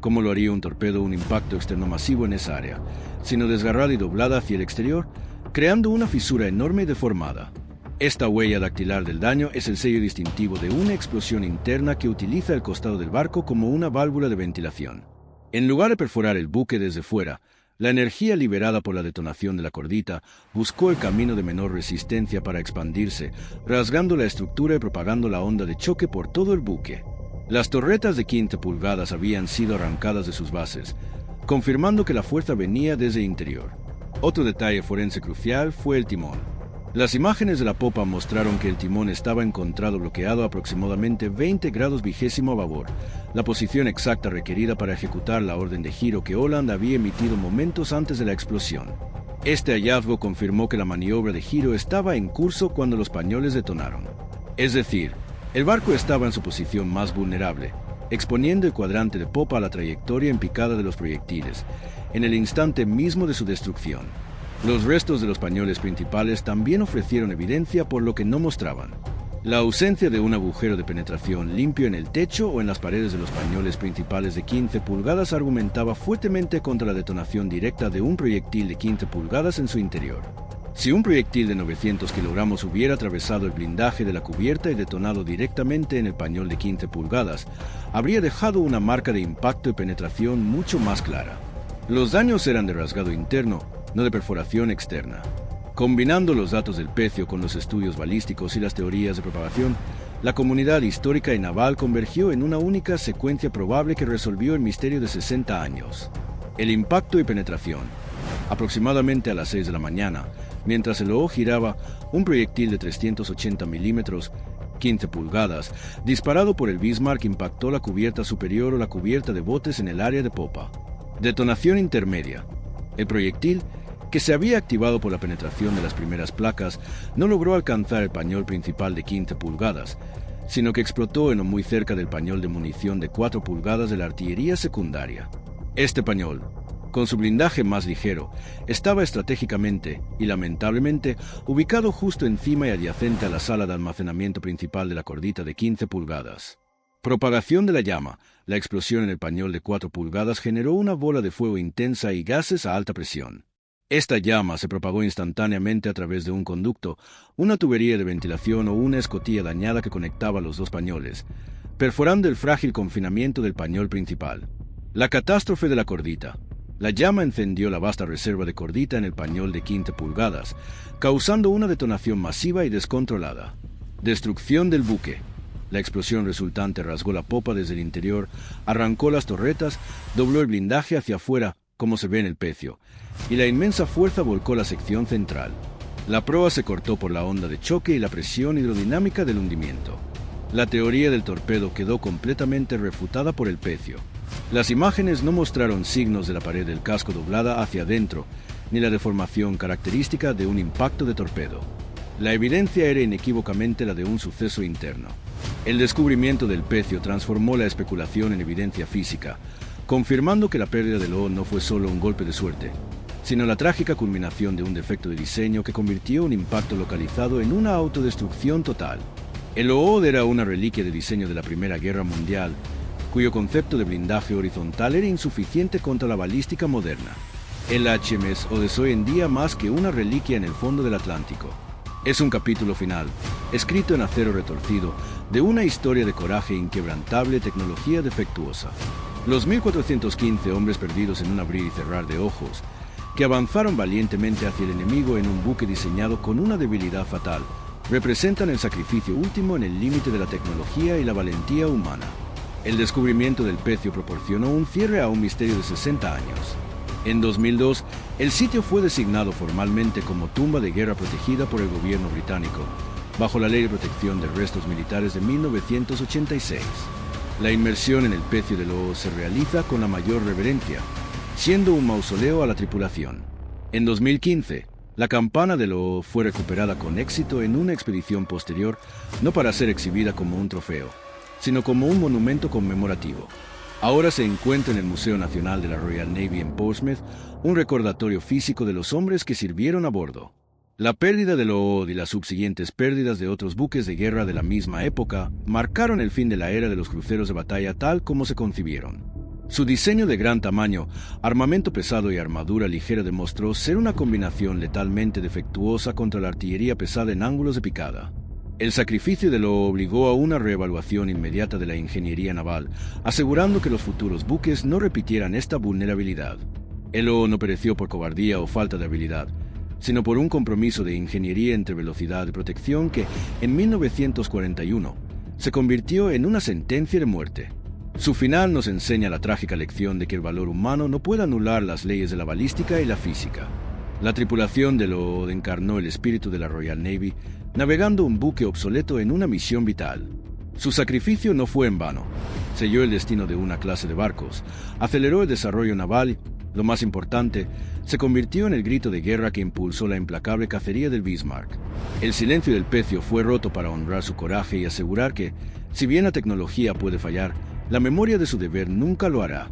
como lo haría un torpedo o un impacto externo masivo en esa área, sino desgarrada y doblada hacia el exterior, creando una fisura enorme y deformada. Esta huella dactilar del daño es el sello distintivo de una explosión interna que utiliza el costado del barco como una válvula de ventilación. En lugar de perforar el buque desde fuera, la energía liberada por la detonación de la cordita buscó el camino de menor resistencia para expandirse, rasgando la estructura y propagando la onda de choque por todo el buque. Las torretas de 15 pulgadas habían sido arrancadas de sus bases, confirmando que la fuerza venía desde el interior. Otro detalle forense crucial fue el timón. Las imágenes de la popa mostraron que el timón estaba encontrado bloqueado a aproximadamente 20 grados vigésimo a babor, la posición exacta requerida para ejecutar la orden de giro que Holland había emitido momentos antes de la explosión. Este hallazgo confirmó que la maniobra de giro estaba en curso cuando los pañoles detonaron. Es decir, el barco estaba en su posición más vulnerable, exponiendo el cuadrante de popa a la trayectoria en picada de los proyectiles, en el instante mismo de su destrucción. Los restos de los pañoles principales también ofrecieron evidencia por lo que no mostraban. La ausencia de un agujero de penetración limpio en el techo o en las paredes de los pañoles principales de 15 pulgadas argumentaba fuertemente contra la detonación directa de un proyectil de 15 pulgadas en su interior. Si un proyectil de 900 kilogramos hubiera atravesado el blindaje de la cubierta y detonado directamente en el pañol de 15 pulgadas, habría dejado una marca de impacto y penetración mucho más clara. Los daños eran de rasgado interno, no de perforación externa. Combinando los datos del pecio con los estudios balísticos y las teorías de propagación, la comunidad histórica y naval convergió en una única secuencia probable que resolvió el misterio de 60 años. El impacto y penetración. Aproximadamente a las 6 de la mañana, mientras el OO giraba, un proyectil de 380 milímetros, 15 pulgadas, disparado por el Bismarck impactó la cubierta superior o la cubierta de botes en el área de popa. Detonación intermedia. El proyectil, que se había activado por la penetración de las primeras placas, no logró alcanzar el pañol principal de 15 pulgadas, sino que explotó en o muy cerca del pañol de munición de 4 pulgadas de la artillería secundaria. Este pañol, con su blindaje más ligero, estaba estratégicamente y lamentablemente ubicado justo encima y adyacente a la sala de almacenamiento principal de la cordita de 15 pulgadas. Propagación de la llama. La explosión en el pañol de 4 pulgadas generó una bola de fuego intensa y gases a alta presión. Esta llama se propagó instantáneamente a través de un conducto, una tubería de ventilación o una escotilla dañada que conectaba los dos pañoles, perforando el frágil confinamiento del pañol principal. La catástrofe de la cordita. La llama encendió la vasta reserva de cordita en el pañol de 15 pulgadas, causando una detonación masiva y descontrolada. Destrucción del buque. La explosión resultante rasgó la popa desde el interior, arrancó las torretas, dobló el blindaje hacia afuera, como se ve en el pecio, y la inmensa fuerza volcó la sección central. La proa se cortó por la onda de choque y la presión hidrodinámica del hundimiento. La teoría del torpedo quedó completamente refutada por el pecio. Las imágenes no mostraron signos de la pared del casco doblada hacia adentro, ni la deformación característica de un impacto de torpedo. La evidencia era inequívocamente la de un suceso interno. El descubrimiento del pecio transformó la especulación en evidencia física, confirmando que la pérdida del OO no fue solo un golpe de suerte, sino la trágica culminación de un defecto de diseño que convirtió un impacto localizado en una autodestrucción total. El OO era una reliquia de diseño de la Primera Guerra Mundial, cuyo concepto de blindaje horizontal era insuficiente contra la balística moderna. El HMS Odd es hoy en día más que una reliquia en el fondo del Atlántico. Es un capítulo final, escrito en acero retorcido, de una historia de coraje inquebrantable y tecnología defectuosa. Los 1415 hombres perdidos en un abrir y cerrar de ojos, que avanzaron valientemente hacia el enemigo en un buque diseñado con una debilidad fatal, representan el sacrificio último en el límite de la tecnología y la valentía humana. El descubrimiento del pecio proporcionó un cierre a un misterio de 60 años. En 2002, el sitio fue designado formalmente como tumba de guerra protegida por el gobierno británico, bajo la Ley de Protección de Restos Militares de 1986. La inmersión en el pecio del OO se realiza con la mayor reverencia, siendo un mausoleo a la tripulación. En 2015, la campana del OO fue recuperada con éxito en una expedición posterior, no para ser exhibida como un trofeo, sino como un monumento conmemorativo. Ahora se encuentra en el Museo Nacional de la Royal Navy en Portsmouth, un recordatorio físico de los hombres que sirvieron a bordo. La pérdida del OO y las subsiguientes pérdidas de otros buques de guerra de la misma época marcaron el fin de la era de los cruceros de batalla tal como se concibieron. Su diseño de gran tamaño, armamento pesado y armadura ligera demostró ser una combinación letalmente defectuosa contra la artillería pesada en ángulos de picada. El sacrificio de Lo obligó a una reevaluación inmediata de la ingeniería naval, asegurando que los futuros buques no repitieran esta vulnerabilidad. Lo no pereció por cobardía o falta de habilidad, sino por un compromiso de ingeniería entre velocidad y protección que, en 1941, se convirtió en una sentencia de muerte. Su final nos enseña la trágica lección de que el valor humano no puede anular las leyes de la balística y la física. La tripulación de Lo encarnó el espíritu de la Royal Navy, navegando un buque obsoleto en una misión vital. Su sacrificio no fue en vano. Selló el destino de una clase de barcos, aceleró el desarrollo naval y, lo más importante, se convirtió en el grito de guerra que impulsó la implacable cacería del Bismarck. El silencio del pecio fue roto para honrar su coraje y asegurar que, si bien la tecnología puede fallar, la memoria de su deber nunca lo hará.